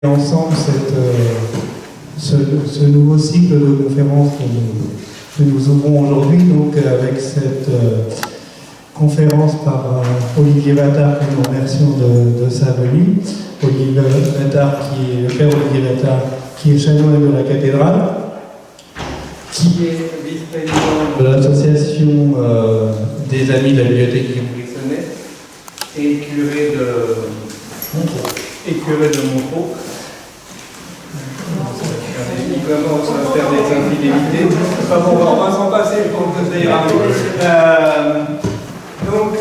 ensemble ce nouveau cycle de conférences que nous ouvrons aujourd'hui, donc avec cette conférence par Olivier Vattard, que nous remercions de sa venue. Olivier Vattard, le père Olivier Vattard, qui est chanoine de la cathédrale, qui est vice-président de l'association des Amis de la bibliothèque du Brissonnet et curé de Montreux. Il commence à faire des infidélités. Enfin bon, on va s'en passer pour que ça ira. Donc,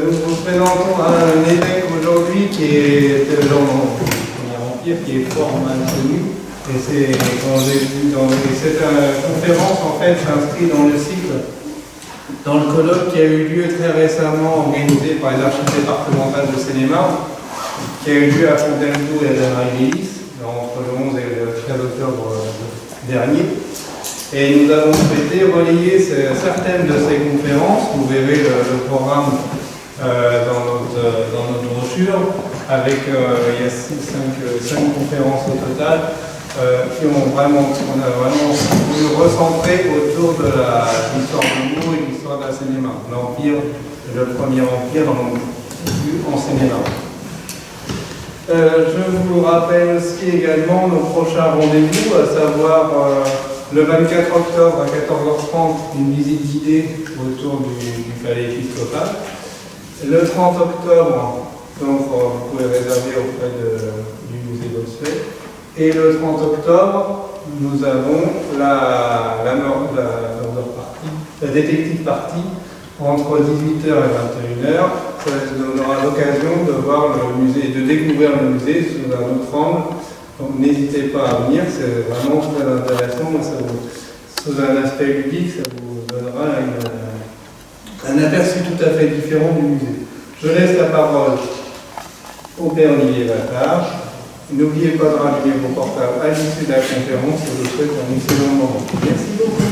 nous vous présentons un évêque aujourd'hui qui est de l'Empire, qui est fort mal connu. Et cette conférence, en fait, s'inscrit dans le cycle, dans le colloque qui a eu lieu très récemment, organisé par les archives départementales de Seine-et-Marne, qui a eu lieu à Fontainebleau et à Damary-Lélis, entre le 11 et le 13 octobre dernier. Et nous avons souhaité relayer certaines de ces conférences. Vous verrez le programme dans notre brochure, avec il y a 5 conférences au total, on a vraiment voulu recentrer autour de l'histoire de Meaux et l'histoire de la Seine-et-Marne, l'Empire, le premier empire en Seine-et-Marne. Je vous rappelle aussi également nos prochains rendez-vous, à savoir le 24 octobre à 14h30, une visite guidée autour du palais épiscopal. Le 30 octobre, donc vous pouvez réserver auprès du musée d'Ossuet. Et le 30 octobre, nous avons la détective partie entre 18h et 21h. Ça nous donnera l'occasion de voir le musée, de découvrir le musée sous un autre angle. Donc n'hésitez pas à venir, c'est vraiment très intéressant. Sous un aspect ludique, ça vous donnera un aperçu tout à fait différent du musée. Je laisse la parole au père Olivier Vattard. N'oubliez pas de rallumer vos portables à l'issue de la conférence. Je vous souhaite un excellent moment. Merci beaucoup.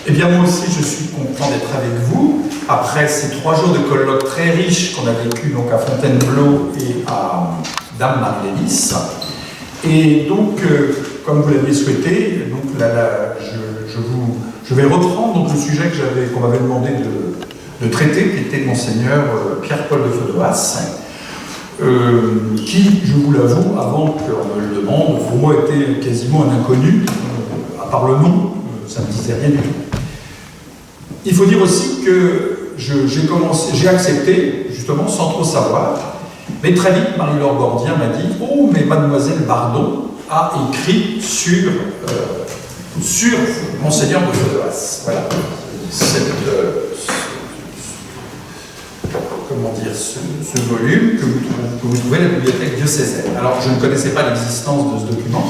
Eh bien, moi aussi, je suis content d'être avec vous. Après ces 3 jours de colloque très riches qu'on a vécu donc à Fontainebleau et à Damary-Lélis. Et donc, comme vous l'aviez souhaité, donc je vais reprendre donc, le sujet qu'on m'avait demandé de traiter, qui était Monseigneur Pierre-Paul de Fodoas, qui, je vous l'avoue, avant qu'on me le demande, pour moi était quasiment un inconnu, à part le nom, ça ne me disait rien du tout. Il faut dire aussi que j'ai accepté, justement, sans trop savoir, mais très vite, Marie-Laure Gordien m'a dit « Oh, mais Mademoiselle Bardon a écrit sur Monseigneur de Fodoas. » Voilà. Ce volume que vous trouvez à la bibliothèque diocésaine. Alors, je ne connaissais pas l'existence de ce document,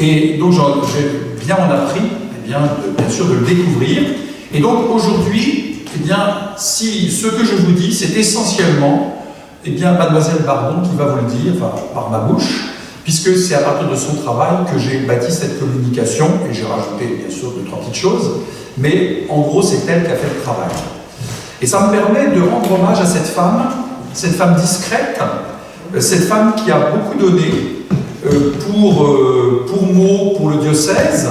et donc j'ai bien en appris, bien sûr, de le découvrir. Et donc, aujourd'hui, ce que je vous dis, c'est essentiellement, Mademoiselle Bardon qui va vous le dire, enfin, par ma bouche, puisque c'est à partir de son travail que j'ai bâti cette communication, et j'ai rajouté, bien sûr, 2-3 petites choses, mais en gros, c'est elle qui a fait le travail. Et ça me permet de rendre hommage à cette femme discrète, cette femme qui a beaucoup donné pour Meaux, pour le diocèse,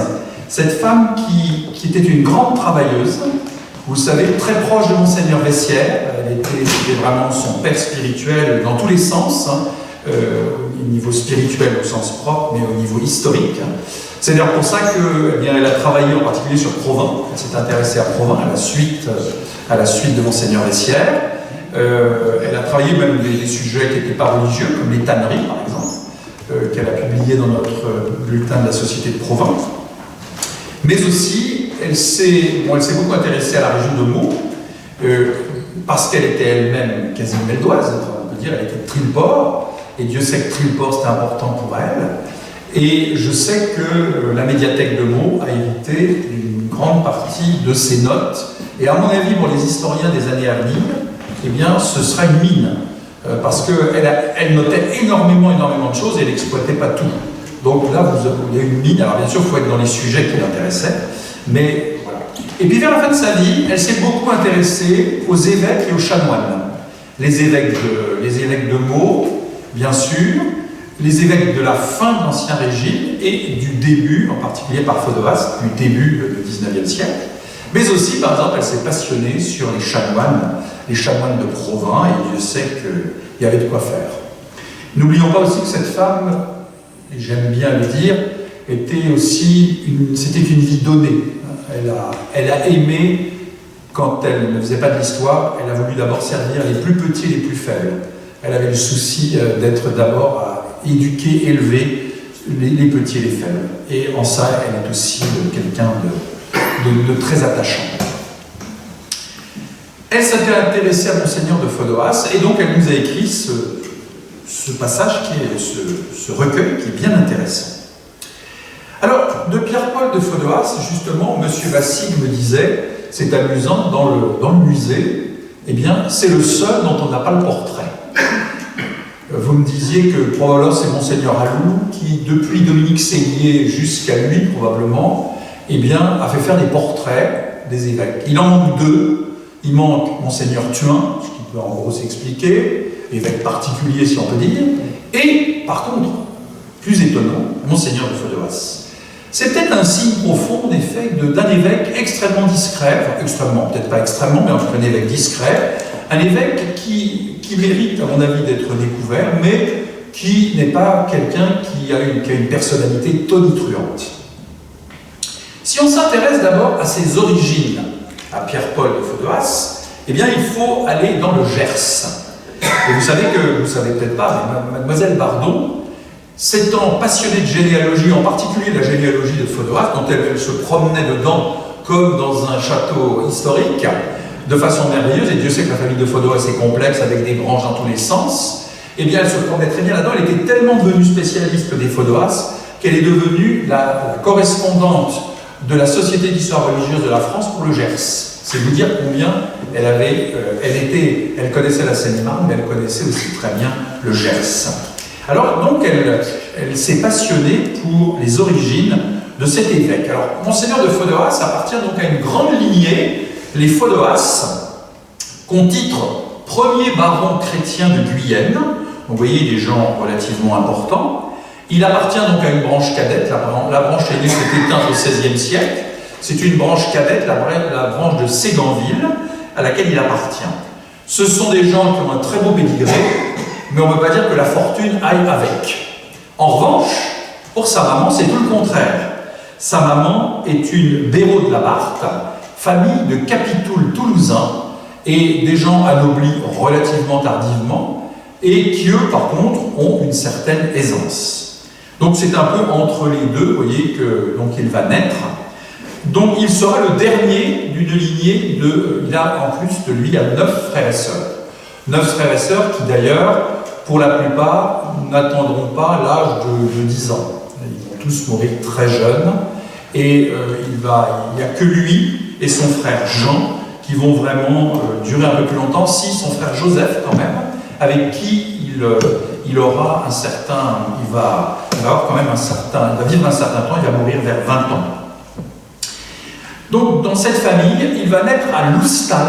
cette femme qui était une grande travailleuse, vous savez, très proche de Monseigneur Vessière. C'était vraiment son père spirituel dans tous les sens, au niveau spirituel au sens propre, mais au niveau historique. C'est d'ailleurs pour ça qu'elle a travaillé en particulier sur Provins. Elle s'est intéressée à Provins à la suite de Monseigneur Vessière. Elle a travaillé même des sujets qui n'étaient pas religieux, comme les tanneries par exemple, qu'elle a publié dans notre bulletin de la Société de Provins. Mais aussi, elle s'est beaucoup intéressée à la région de Meaux, parce qu'elle était elle-même quasi meldoise, on peut dire, elle était de Trilleport, et Dieu sait que Trilleport c'était important pour elle. Et je sais que la médiathèque de Meaux a hérité d'une grande partie de ses notes. Et à mon avis, pour les historiens des années à venir, ce sera une mine. Parce qu'elle notait énormément de choses et elle n'exploitait pas tout. Donc là, il y a une mine. Alors bien sûr, il faut être dans les sujets qui l'intéressaient. Mais voilà. Et puis vers la fin de sa vie, elle s'est beaucoup intéressée aux évêques et aux chanoines. les évêques de Meaux, bien sûr, les évêques de la fin de l'Ancien Régime et du début, en particulier par Phodoas, du début du XIXe siècle. Mais aussi, par exemple, elle s'est passionnée sur les chanoines de Provins, et Dieu sait qu'il y avait de quoi faire. N'oublions pas aussi que cette femme, et j'aime bien le dire, c'était une vie donnée. Elle a aimé, quand elle ne faisait pas de l'histoire, elle a voulu d'abord servir les plus petits et les plus faibles. Elle avait le souci d'être d'abord à éduquer, élever les petits et les faibles. Et en ça, elle est aussi quelqu'un de très attachant. Elle s'était intéressée à Monseigneur de Phodoas, et donc elle nous a écrit ce passage, ce recueil, qui est bien intéressant. Alors, de Pierre-Paul de Phodoas, justement, M. Vassig me disait, c'est amusant, dans le musée, eh bien, c'est le seul dont on n'a pas le portrait. Vous me disiez que probablement c'est Monseigneur Alou qui, depuis Dominique Séguier jusqu'à lui, probablement, eh bien, a fait faire des portraits des évêques. Il en manque deux. Il manque Monseigneur Thuin, ce qui peut en gros s'expliquer, évêque particulier si on peut dire, et, par contre, plus étonnant, Monseigneur de Phodoas. C'est peut-être un signe profond, en effet, d'un évêque extrêmement discret, enfin, extrêmement, peut-être pas extrêmement, mais en tout cas un évêque discret, un évêque qui mérite, à mon avis, d'être découvert, mais qui n'est pas quelqu'un qui a une personnalité tonitruante. Si on s'intéresse d'abord à ses origines, à Pierre-Paul de Phodoas, eh bien, il faut aller dans le Gers. Et vous savez peut-être pas, mais Mademoiselle Bardon, s'étant passionnée de généalogie, en particulier de la généalogie de Phodoas, dont elle se promenait dedans comme dans un château historique, de façon merveilleuse, et Dieu sait que la famille de Phodoas est complexe, avec des branches dans tous les sens, eh bien, elle se promenait très bien là-dedans. Elle était tellement devenue spécialiste des Phodoas qu'elle est devenue la correspondante de la Société d'histoire religieuse de la France pour le Gers. C'est vous dire combien elle connaissait la Seine-et-Marne, mais elle connaissait aussi très bien le Gers. Alors, donc, elle s'est passionnée pour les origines de cet évêque. Alors, Monseigneur de Phodoas appartient donc à une grande lignée, les Phodoas, qu'on titre premier baron chrétien de Guyenne. Donc, vous voyez, des gens relativement importants. Il appartient donc à une branche cadette. La branche aînée s'est éteinte au XVIe siècle. C'est une branche cadette, la branche de Séganville, à laquelle il appartient. Ce sont des gens qui ont un très beau pédigré, mais on ne peut pas dire que la fortune aille avec. En revanche, pour sa maman, c'est tout le contraire. Sa maman est une Béraud de la Barthe, famille de capitouls toulousains, et des gens anoblis relativement tardivement, et qui, eux, par contre, ont une certaine aisance. Donc c'est un peu entre les deux, vous voyez, qu'il va naître. Donc il sera le dernier d'une lignée il a en plus de lui 9 frères et sœurs. 9 frères et sœurs qui d'ailleurs, pour la plupart, n'attendront pas l'âge de 10 ans. Ils vont tous mourir très jeunes. Et il n'y a que lui et son frère Jean qui vont vraiment durer un peu plus longtemps, si son frère Joseph quand même, avec qui il aura un certain, il va vivre un certain temps, il va mourir vers 20 ans. Donc dans cette famille, il va naître à Loustal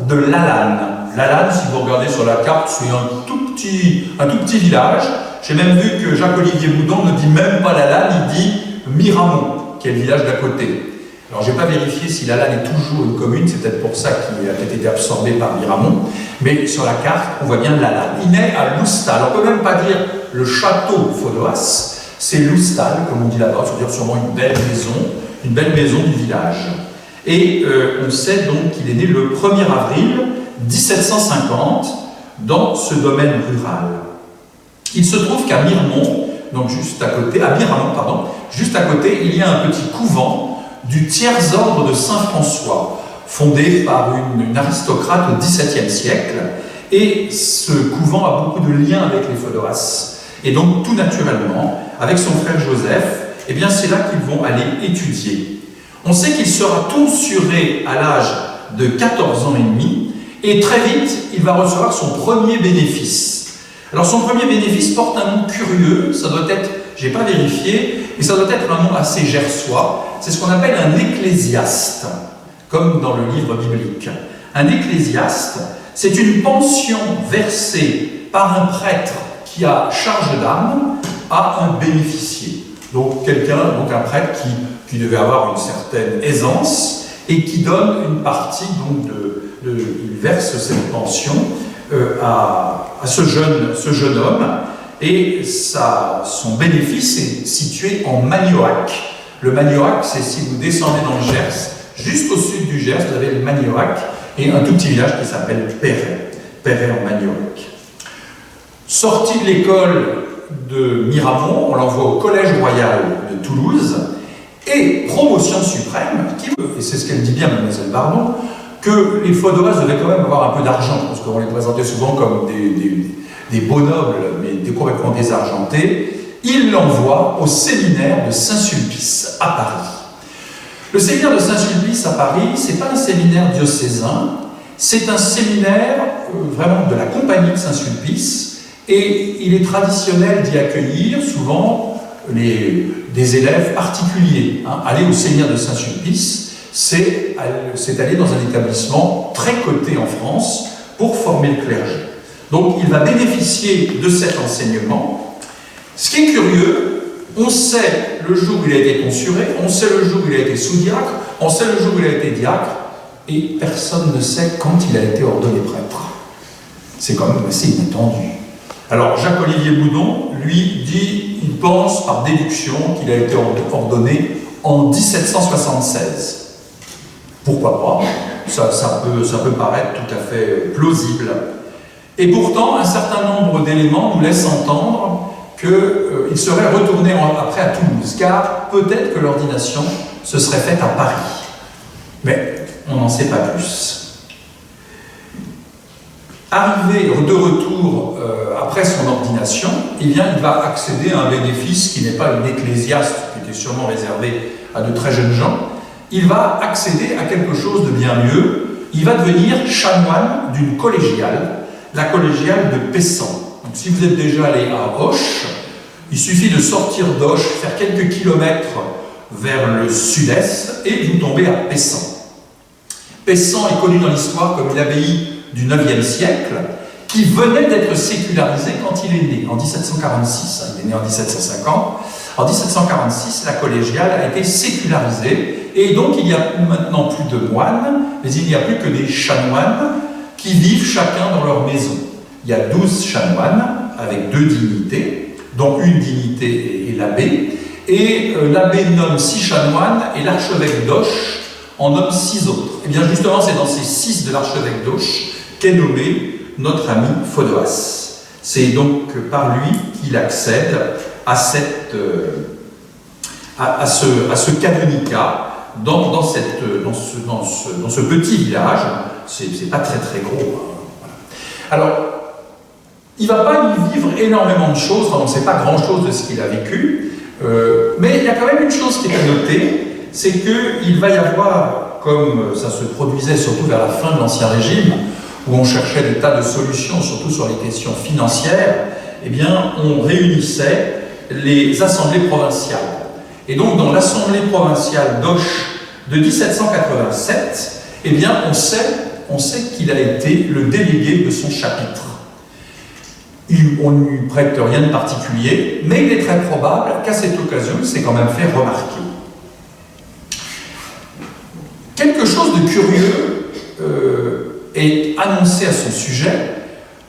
de Lalanne. Lalanne, si vous regardez sur la carte, c'est un tout petit village. J'ai même vu que Jacques-Olivier Boudon ne dit même pas Lalanne, il dit Miramont, qui est le village d'à côté. Alors, je n'ai pas vérifié si Lalanne est toujours une commune, c'est peut-être pour ça qu'il a peut-être été absorbé par Miramont, mais sur la carte, on voit bien Lalanne. Il naît à Loustal. On ne peut même pas dire le château Phodoas, c'est Loustal, comme on dit là-bas, c'est-à-dire sûrement une belle maison du village. Et on sait donc qu'il est né le 1er avril 1750 dans ce domaine rural. Il se trouve qu'à Miremont, donc juste à côté, juste à côté, il y a un petit couvent du Tiers-Ordre de Saint-François, fondé par une aristocrate au XVIIe siècle. Et ce couvent a beaucoup de liens avec les Phodoas. Et donc, tout naturellement, avec son frère Joseph, eh bien, c'est là qu'ils vont aller étudier. On sait qu'il sera tonsuré à l'âge de 14 ans et demi, et très vite, il va recevoir son premier bénéfice. Alors, son premier bénéfice porte un nom curieux, ça doit être, je n'ai pas vérifié, mais ça doit être un nom assez gersois. C'est ce qu'on appelle un ecclésiaste, comme dans le livre biblique. Un ecclésiaste, c'est une pension versée par un prêtre qui a charge d'âme à un bénéficié. Donc un prêtre qui devait avoir une certaine aisance et qui donne une partie, donc il verse cette pension à ce jeune homme, et son bénéfice est situé en Magnoac. Le Magnoac, c'est si vous descendez dans le Gers, juste au sud du Gers, vous avez le Magnoac et un tout petit village qui s'appelle Perret en Magnoac. Sorti de l'école de Miramont, on l'envoie au Collège Royal de Toulouse, et promotion suprême, et c'est ce qu'elle dit bien, Mademoiselle Bardon, que les Faudois devaient quand même avoir un peu d'argent, parce qu'on les présentait souvent comme des beaux nobles, mais complètement désargentés. Il l'envoie au séminaire de Saint-Sulpice à Paris. Le séminaire de Saint-Sulpice à Paris, c'est pas un séminaire diocésain, c'est un séminaire vraiment de la compagnie de Saint-Sulpice, et il est traditionnel d'y accueillir souvent des élèves particuliers. Aller au séminaire de Saint-Sulpice, c'est aller dans un établissement très coté en France pour former le clergé. Donc il va bénéficier de cet enseignement. Ce qui est curieux, on sait le jour où il a été tonsuré, on sait le jour où il a été sous-diacre, on sait le jour où il a été diacre, et personne ne sait quand il a été ordonné prêtre. C'est quand même assez inattendu. Alors Jacques-Olivier Boudon, lui, il pense par déduction qu'il a été ordonné en 1776. Pourquoi pas? Ça peut paraître tout à fait plausible. Et pourtant, un certain nombre d'éléments nous laissent entendre qu'il serait retourné après à Toulouse, car peut-être que l'ordination se serait faite à Paris. Mais on n'en sait pas plus. Arrivé de retour après son ordination, il va accéder à un bénéfice qui n'est pas une ecclésiaste, qui était sûrement réservé à de très jeunes gens. Il va accéder à quelque chose de bien mieux. Il va devenir chanoine d'une collégiale, la collégiale de Pessan. Donc, si vous êtes déjà allé à Auch, il suffit de sortir d'Auch, faire quelques kilomètres vers le sud-est, et vous tombez à Pessan. Pessan est connu dans l'histoire comme une abbaye du IXe siècle, qui venait d'être sécularisée quand il est né, en 1746. Il est né en 1750. En 1746, la collégiale a été sécularisée, et donc il n'y a maintenant plus de moines, mais il n'y a plus que des chanoines qui vivent chacun dans leur maison. Il y a 12 chanoines avec 2 dignités, dont une dignité est l'abbé, et l'abbé nomme 6 chanoines, et l'archevêque d'Auch en nomme 6 autres. Et bien justement, c'est dans ces 6 de l'archevêque d'Auch qu'est nommé notre ami Phodoas. C'est donc par lui qu'il accède à ce canonicat dans ce petit village. C'est pas très très gros. Voilà. Alors, il ne va pas y vivre énormément de choses, on ne sait pas grand chose de ce qu'il a vécu, mais il y a quand même une chose qui est à noter, c'est qu'il va y avoir, comme ça se produisait surtout vers la fin de l'Ancien Régime, où on cherchait des tas de solutions, surtout sur les questions financières, eh bien, on réunissait les assemblées provinciales. Et donc, dans l'assemblée provinciale d'Auch de 1787, eh bien, on sait qu'il a été le délégué de son chapitre. On ne lui prête rien de particulier, mais il est très probable qu'à cette occasion, il s'est quand même fait remarquer. Quelque chose de curieux est annoncé à son sujet.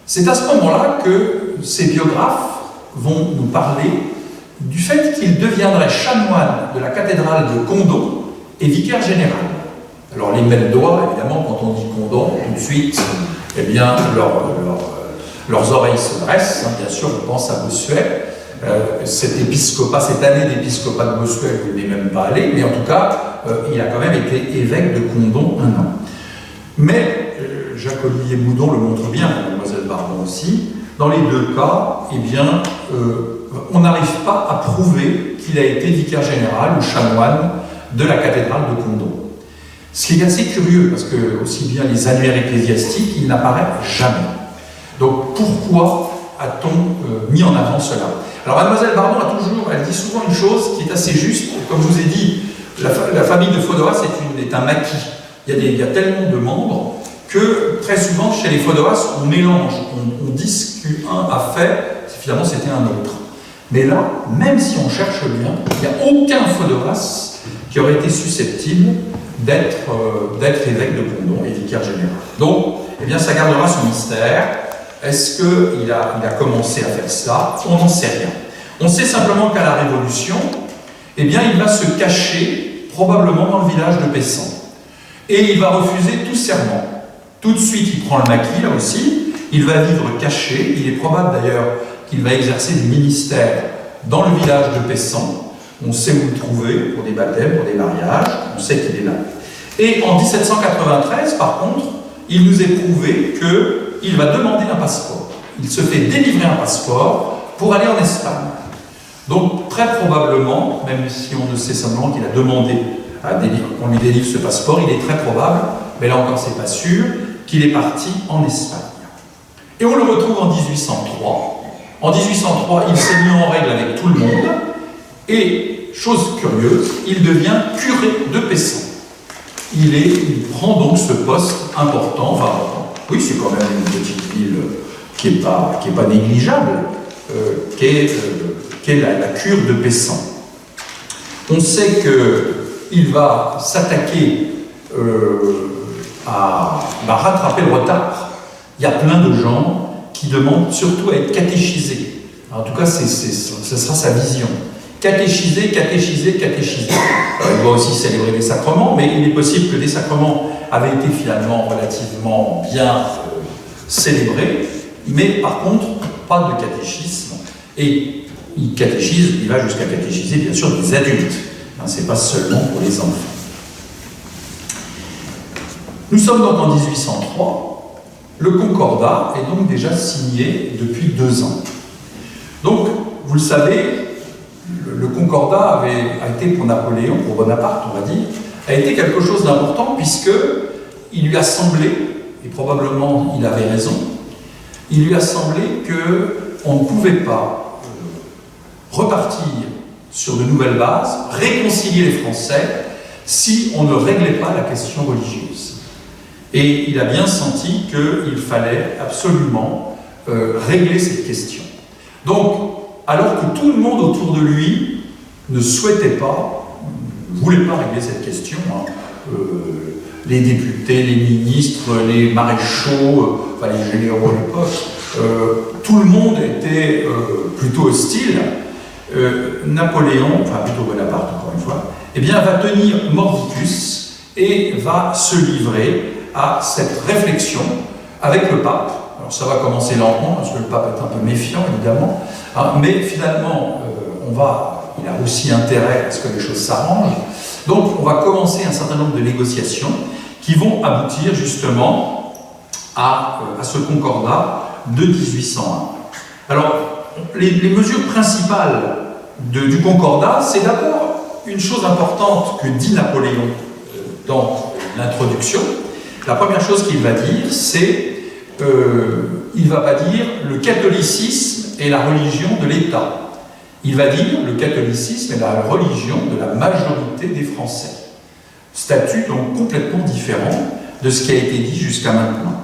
C'est à ce moment-là que ses biographes vont nous parler du fait qu'il deviendrait chanoine de la cathédrale de Condom et vicaire général. Alors les mêmes doigts, évidemment, quand on dit Condom, tout de suite, eh bien, leurs oreilles se dressent. Bien sûr, on pense à Bossuet. Cet épiscopat, cette année d'épiscopat de Bossuet, il n'est même pas allé, mais en tout cas, il a quand même été évêque de Condom 1 an. Mais Jacques-Olivier Boudon le montre bien, Mademoiselle Bardon aussi, dans les deux cas, eh bien, on n'arrive pas à prouver qu'il a été vicaire général ou chanoine de la cathédrale de Condom. Ce qui est assez curieux, parce que aussi bien les annuaires ecclésiastiques, il n'apparaît jamais. Donc pourquoi a-t-on mis en avant cela? Alors Mademoiselle Bardon elle dit souvent une chose qui est assez juste. Comme je vous ai dit, la famille de Phodoas est un maquis. Il y a tellement de membres que très souvent chez les Fodoras, on mélange, on dit ce qu'un a fait, finalement c'était un autre. Mais là, même si on cherche bien, il n'y a aucun Fodoras qui aurait été susceptible d'être évêque de Pondon et vicaire général. Donc, eh bien, ça gardera son mystère. Est-ce qu'il a commencé à faire cela? On n'en sait rien. On sait simplement qu'à la Révolution, eh bien, il va se cacher probablement dans le village de Pessan. Et il va refuser tout serment. Tout de suite, il prend le maquis, là aussi. Il va vivre caché. Il est probable d'ailleurs qu'il va exercer du ministère dans le village de Pessan. On sait où le trouver pour des baptêmes, pour des mariages. On sait qu'il est là. Et en 1793, par contre, il nous est prouvé qu'il va demander un passeport. Il se fait délivrer un passeport pour aller en Espagne. Donc, très probablement, même si on ne sait simplement qu'il a demandé qu'on lui délivre ce passeport, il est très probable, mais là encore c'est pas sûr, qu'il est parti en Espagne. Et on le retrouve en 1803. En 1803, il s'est mis en règle avec tout le monde, et, chose curieuse, il devient curé de Pessan. Il prend donc ce poste important, oui, c'est quand même une petite ville qui n'est pas négligeable, qui est la cure de Pessan. On sait qu'il va s'attaquer à rattraper le retard. Il y a plein de gens qui demandent surtout à être catéchisés. En tout cas, ce sera sa vision. Catéchiser, catéchiser, catéchiser. Il doit aussi célébrer des sacrements, mais il est possible que les sacrements avaient été finalement relativement bien célébrés, mais par contre, pas de catéchisme. Et il catéchise, il va jusqu'à catéchiser, bien sûr, des adultes. Ce n'est pas seulement pour les enfants. Nous sommes donc en 1803. Le Concordat est donc déjà signé depuis 2 ans. Donc, vous le savez, le Concordat a été pour Napoléon, pour Bonaparte, on va dire, a été quelque chose d'important puisqu'il lui a semblé, et probablement il avait raison, il lui a semblé qu'on ne pouvait pas repartir sur de nouvelles bases, réconcilier les Français, si on ne réglait pas la question religieuse. Et il a bien senti qu'il fallait absolument régler cette question. Donc, alors que tout le monde autour de lui ne souhaitait pas, ne voulait pas régler cette question, les députés, les ministres, les maréchaux, les généraux à l'époque, tout le monde était plutôt hostile. Napoléon, plutôt Bonaparte encore une fois, eh bien, va tenir mordicus et va se livrer à cette réflexion avec le pape. Alors ça va commencer lentement, parce que le pape est un peu méfiant, évidemment, mais finalement, il a aussi intérêt à ce que les choses s'arrangent. Donc, on va commencer un certain nombre de négociations qui vont aboutir justement à ce concordat de 1801. Alors, les mesures principales du concordat, c'est d'abord une chose importante que dit Napoléon dans l'introduction. La première chose qu'il va dire, c'est il ne va pas dire le catholicisme est la religion de l'État. Il va dire le catholicisme est la religion de la majorité des Français. Statut donc complètement différent de ce qui a été dit jusqu'à maintenant.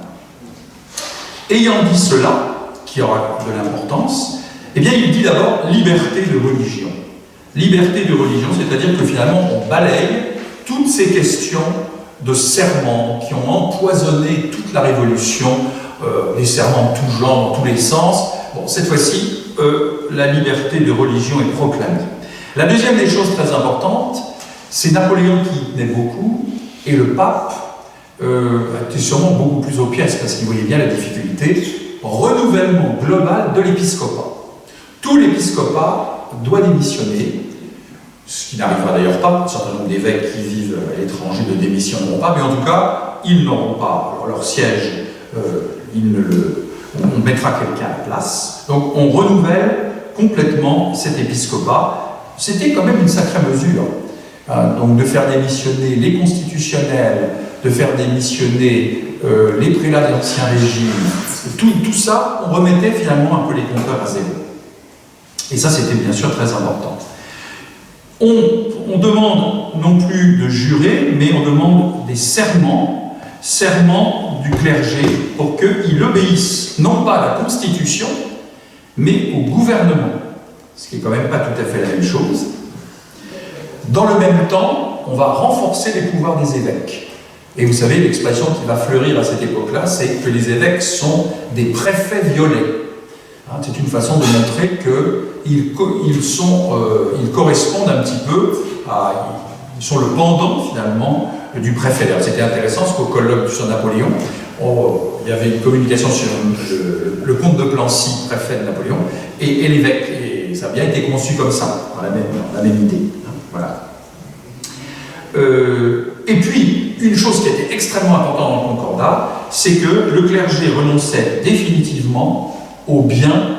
Ayant dit cela, qui aura de l'importance, eh bien il dit d'abord liberté de religion. Liberté de religion, c'est-à-dire que finalement on balaye toutes ces questions de serments qui ont empoisonné toute la Révolution, des serments de tout genre, dans tous les sens. Bon, cette fois-ci, la liberté de religion est proclamée. La deuxième des choses très importantes, c'est Napoléon qui tenait beaucoup, et le pape était sûrement beaucoup plus aux pièces, parce qu'il voyait bien la difficulté, renouvellement global de l'épiscopat. Tout l'épiscopat doit démissionner, ce qui n'arrivera d'ailleurs pas. Un certain nombre d'évêques qui vivent à l'étranger ne démissionneront pas, mais en tout cas, ils n'auront pas leur siège, on mettra quelqu'un à la place. Donc on renouvelle complètement cet épiscopat. C'était quand même une sacrée mesure. Donc de faire démissionner les constitutionnels, de faire démissionner les prélats de l'Ancien Régime, tout ça, on remettait finalement un peu les compteurs à zéro. Et ça, c'était bien sûr très important. On demande non plus de jurer, mais on demande des serments serment du clergé pour qu'il obéisse non pas à la Constitution, mais au gouvernement, ce qui est quand même pas tout à fait la même chose. Dans le même temps, on va renforcer les pouvoirs des évêques. Et vous savez, l'expression qui va fleurir à cette époque-là, c'est que les évêques sont des préfets violets. Hein, c'est une façon de montrer qu'ils correspondent un petit peu à... Ils sont le pendant, finalement, du préfet. C'était intéressant, parce qu'au colloque sur Napoléon, il y avait une communication sur le comte de Plancy, préfet de Napoléon, et l'évêque. Et ça a bien été conçu comme ça, dans la même idée. Voilà. Et puis, une chose qui était extrêmement importante dans le Concordat, c'est que le clergé renonçait définitivement aux biens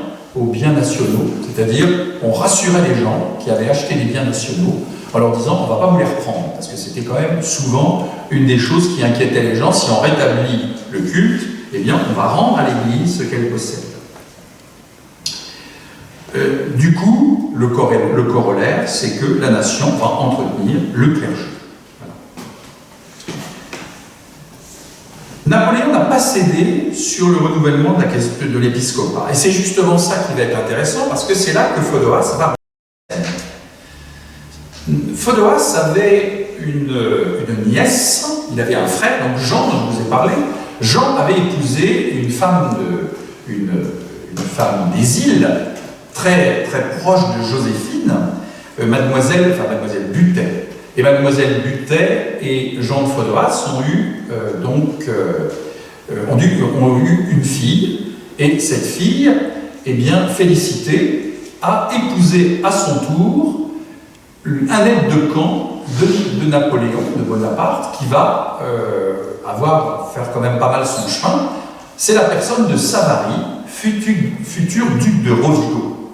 nationaux. C'est-à-dire, on rassurait les gens qui avaient acheté des biens nationaux en leur disant on ne va pas vous les reprendre, parce que c'était quand même souvent une des choses qui inquiétait les gens. Si on rétablit le culte, eh bien, on va rendre à l'Église ce qu'elle possède. Du coup, le corollaire, c'est que la nation va entretenir le clergé. Napoléon n'a pas cédé sur le renouvellement de l'épiscopat. Et c'est justement ça qui va être intéressant, parce que c'est là que Phodoas va... Phodoas avait une nièce, il avait un frère, donc Jean, dont je vous ai parlé. Jean avait épousé une femme des îles, très, très proche de Joséphine, mademoiselle Butet. Et mademoiselle Butet et Jean de Phodoas ont eu une fille, et cette fille, eh bien, Félicité, a épousé à son tour un aide de camp de Napoléon, de Bonaparte, qui va faire quand même pas mal son chemin. C'est la personne de Savary, futur duc de Rovigo.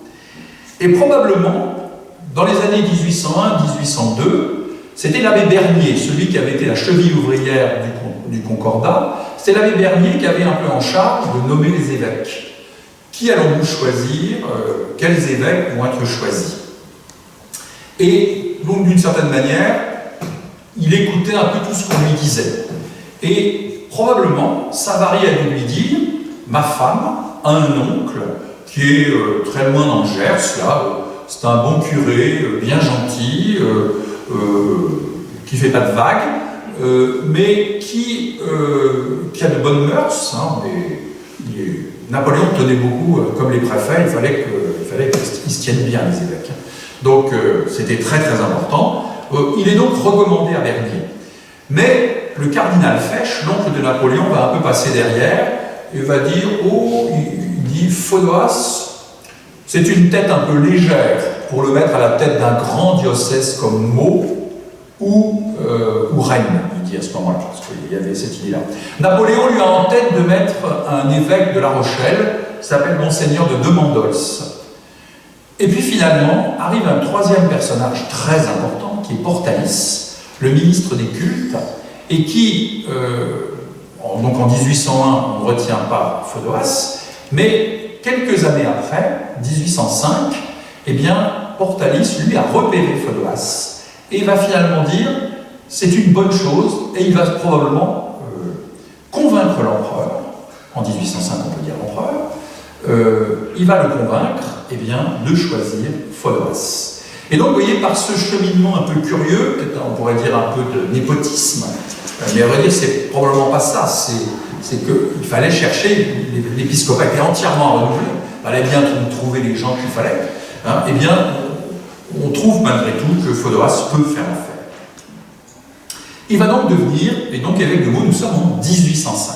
Et probablement, dans les années 1801-1802, c'était l'abbé Bernier, celui qui avait été la cheville ouvrière du Concordat. C'était l'abbé Bernier qui avait un peu en charge de nommer les évêques. Qui allons-nous choisir? Quels évêques vont être choisis? Et donc, d'une certaine manière, il écoutait un peu tout ce qu'on lui disait. Et probablement, Savary a dû lui dire « Ma femme a un oncle qui est très loin dans le Gers, là, c'est un bon curé, bien gentil, qui ne fait pas de vagues, mais qui a de bonnes mœurs. Hein, Napoléon tenait beaucoup, comme les préfets, il fallait qu'ils se tiennent bien, les évêques. Donc, c'était très très important. Il est donc recommandé à Bernier. Mais le cardinal Fesch, l'oncle de Napoléon, va un peu passer derrière et va dire « Oh, il dit Phodoas, c'est une tête un peu légère pour le mettre à la tête d'un grand diocèse comme Meaux ou Rennes », il dit à ce moment-là, parce qu'il y avait cette idée-là. Napoléon lui a en tête de mettre un évêque de La Rochelle, qui s'appelle Monseigneur de Demandols. Et puis finalement, arrive un troisième personnage très important, qui est Portalis, le ministre des cultes, et qui, donc en 1801, on ne retient pas Phodoas, mais quelques années après, 1805, eh bien, Portalis, lui, a repéré Phodoas, et va finalement dire, c'est une bonne chose, et il va probablement convaincre l'empereur, en 1805 on peut dire l'empereur, il va le convaincre, eh bien, de choisir Phodoas. Et donc, vous voyez, par ce cheminement un peu curieux, peut-être on pourrait dire un peu de népotisme, mais à vrai dire, c'est probablement pas ça, c'est qu'il fallait chercher, l'épiscopat était entièrement renouvelé, il fallait bien trouver les gens qu'il fallait, hein, eh bien, on trouve malgré tout que Phodoas peut faire l'affaire. Il va donc devenir, et donc évêque de Meaux, nous sommes en 1805.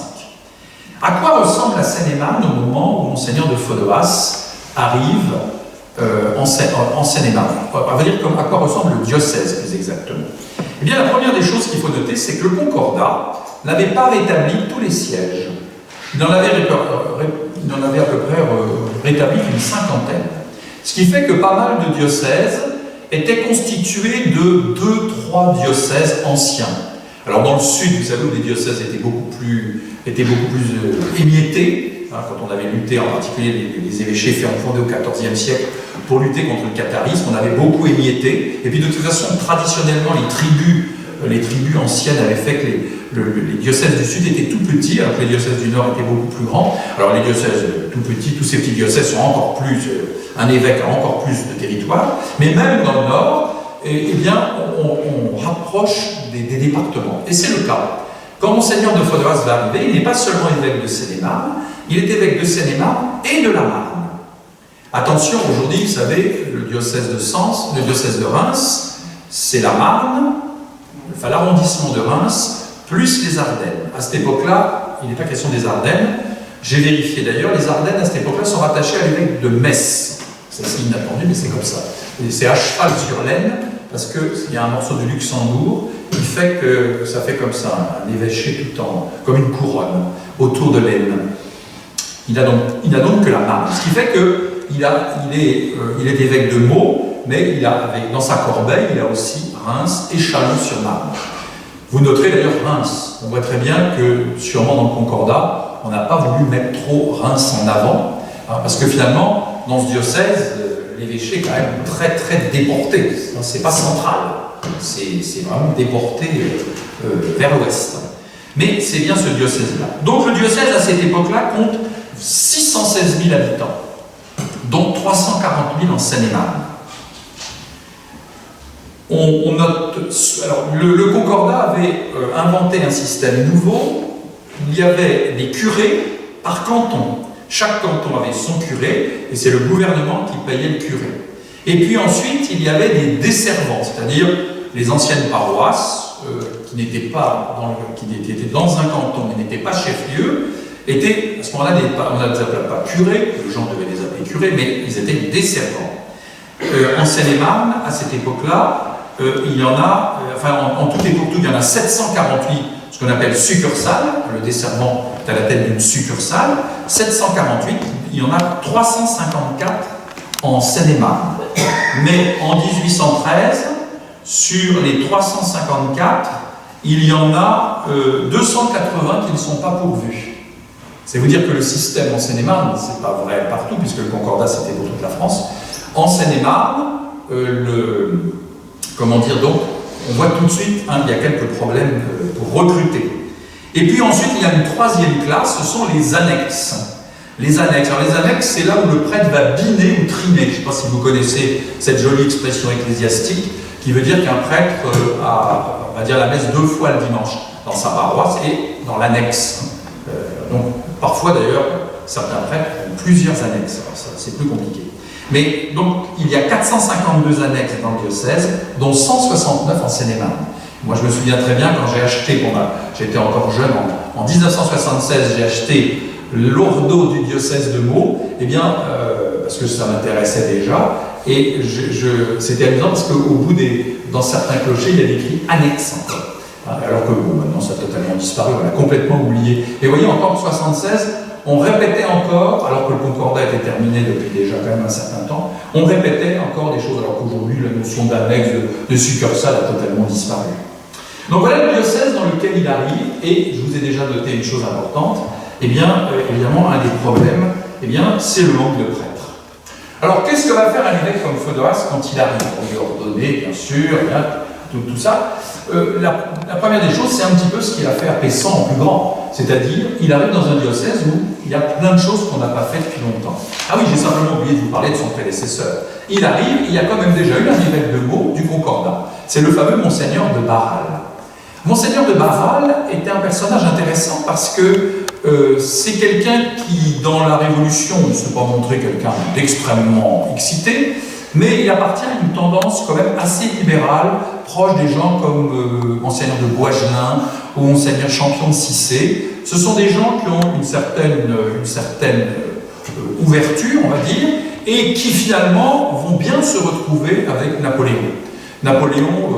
À quoi ressemble la Seine-et-Marne au moment où Monseigneur de Phodoas arrive en Seine-et-Marne? On va dire à quoi ressemble le diocèse, plus exactement. Eh bien, la première des choses qu'il faut noter, c'est que le Concordat n'avait pas rétabli tous les sièges. Il en avait à peu près rétabli une cinquantaine. Ce qui fait que pas mal de diocèses étaient constitués de 2-3 diocèses anciens. Alors dans le sud, vous savez, où les diocèses étaient beaucoup plus émiettés, hein, quand on avait lutté, en particulier les évêchés fondés au XIVe siècle, pour lutter contre le catharisme, on avait beaucoup émietté. Et puis de toute façon, traditionnellement, les tribus anciennes avaient fait que les diocèses du Sud étaient tout petits, alors que les diocèses du Nord étaient beaucoup plus grands. Alors les diocèses tout petits, tous ces petits diocèses sont encore plus, un évêque a encore plus de territoire, mais même dans le Nord, eh bien, on rapproche des départements. Et c'est le cas. Quand Monseigneur de Foderas va arriver, il n'est pas seulement évêque de Seine-et-Marne, il est évêque de Seine-et-Marne et de la Marne. Attention, aujourd'hui, vous savez, le diocèse de Sens, le diocèse de Reims, c'est la Marne, enfin l'arrondissement de Reims, plus les Ardennes. À cette époque-là, il n'est pas question des Ardennes. J'ai vérifié d'ailleurs, les Ardennes à cette époque-là sont rattachées à l'évêque de Metz. C'est assez inattendu, mais c'est comme ça. C'est à cheval sur l'Aisne, parce qu'il y a un morceau de Luxembourg qui fait que ça fait comme ça, un évêché tout en, comme une couronne, autour de l'Aisne. Il a donc que la Marne. Ce qui fait qu'il est évêque de Meaux, mais dans sa corbeille, il a aussi Reims et Chalon-sur-Marne. Vous noterez d'ailleurs Reims. On voit très bien que, sûrement dans le Concordat, on n'a pas voulu mettre trop Reims en avant, hein, parce que finalement, dans ce diocèse, l'évêché est quand même très très déporté. C'est pas central, c'est vraiment déporté vers l'ouest. Mais c'est bien ce diocèse-là. Donc le diocèse à cette époque-là compte 616 000 habitants, dont 340 000 en Seine-et-Marne. On note, alors le Concordat avait inventé un système nouveau. Il y avait des curés par canton. Chaque canton avait son curé, et c'est le gouvernement qui payait le curé. Et puis ensuite, il y avait des desservants, c'est-à-dire les anciennes paroisses, qui n'étaient pas qui étaient dans un canton, mais n'étaient pas chef-lieu, étaient, à ce moment-là, on ne les appelait pas curés, les gens devaient les appeler curés, mais ils étaient desservants. En Seine-et-Marne, à cette époque-là, il y en a, en tout et pour tout, il y en a 748, ce qu'on appelle succursales, le desservant est à la tête d'une succursale, 748, il y en a 354 en Seine-et-Marne. Mais en 1813, sur les 354, il y en a 280 qui ne sont pas pourvus. C'est vous dire que le système en Seine-et-Marne, c'est pas vrai partout, puisque le Concordat c'était pour toute la France. En Seine-et-Marne, comment dire, donc, on voit tout de suite, il y a quelques problèmes pour recruter. Et puis ensuite, il y a une troisième classe, ce sont les annexes. Les annexes. Alors les annexes, c'est là où le prêtre va biner ou triner. Je ne sais pas si vous connaissez cette jolie expression ecclésiastique qui veut dire qu'un prêtre on va dire la messe 2 fois le dimanche dans sa paroisse et dans l'annexe. Donc parfois d'ailleurs, certains prêtres ont plusieurs annexes. Alors ça, c'est plus compliqué. Mais donc, il y a 452 annexes dans le diocèse, dont 169 en Seine-et-Marne. Moi, je me souviens très bien quand j'ai acheté, j'étais encore jeune, en 1976, j'ai acheté l'ordo du diocèse de Meaux, parce que ça m'intéressait déjà, et c'était amusant parce qu'au bout dans certains clochers, il y avait écrit annexe encore. Alors que maintenant, ça a totalement disparu, on l'a complètement oublié. Et vous voyez, encore en 1976, on répétait encore, alors que le Concordat était terminé depuis déjà quand même un certain temps, on répétait encore des choses, alors qu'aujourd'hui la notion d'annexe, de succursale a totalement disparu. Donc voilà le diocèse dans lequel il arrive, et je vous ai déjà noté une chose importante, évidemment un des problèmes, c'est le manque de prêtres. Alors qu'est-ce que va faire un évêque comme Foderas quand il arrive? On lui ordonner, bien sûr, tout ça. La première des choses, c'est un petit peu ce qu'il a fait à Pessan en plus grand. C'est-à-dire, il arrive dans un diocèse où il y a plein de choses qu'on n'a pas faites depuis longtemps. Ah oui, j'ai simplement oublié de vous parler de son prédécesseur. Il arrive, il y a quand même déjà eu un évêque de Meaux du Concordat. C'est le fameux Monseigneur de Barral. Monseigneur de Barral était un personnage intéressant parce que c'est quelqu'un qui, dans la Révolution, ne s'est pas montré quelqu'un d'extrêmement excité, mais il appartient à une tendance quand même assez libérale, proche des gens comme Monseigneur de Boisgelin ou Monseigneur Champion de Cissé. Ce sont des gens qui ont une certaine ouverture, on va dire, et qui finalement vont bien se retrouver avec Napoléon. Napoléon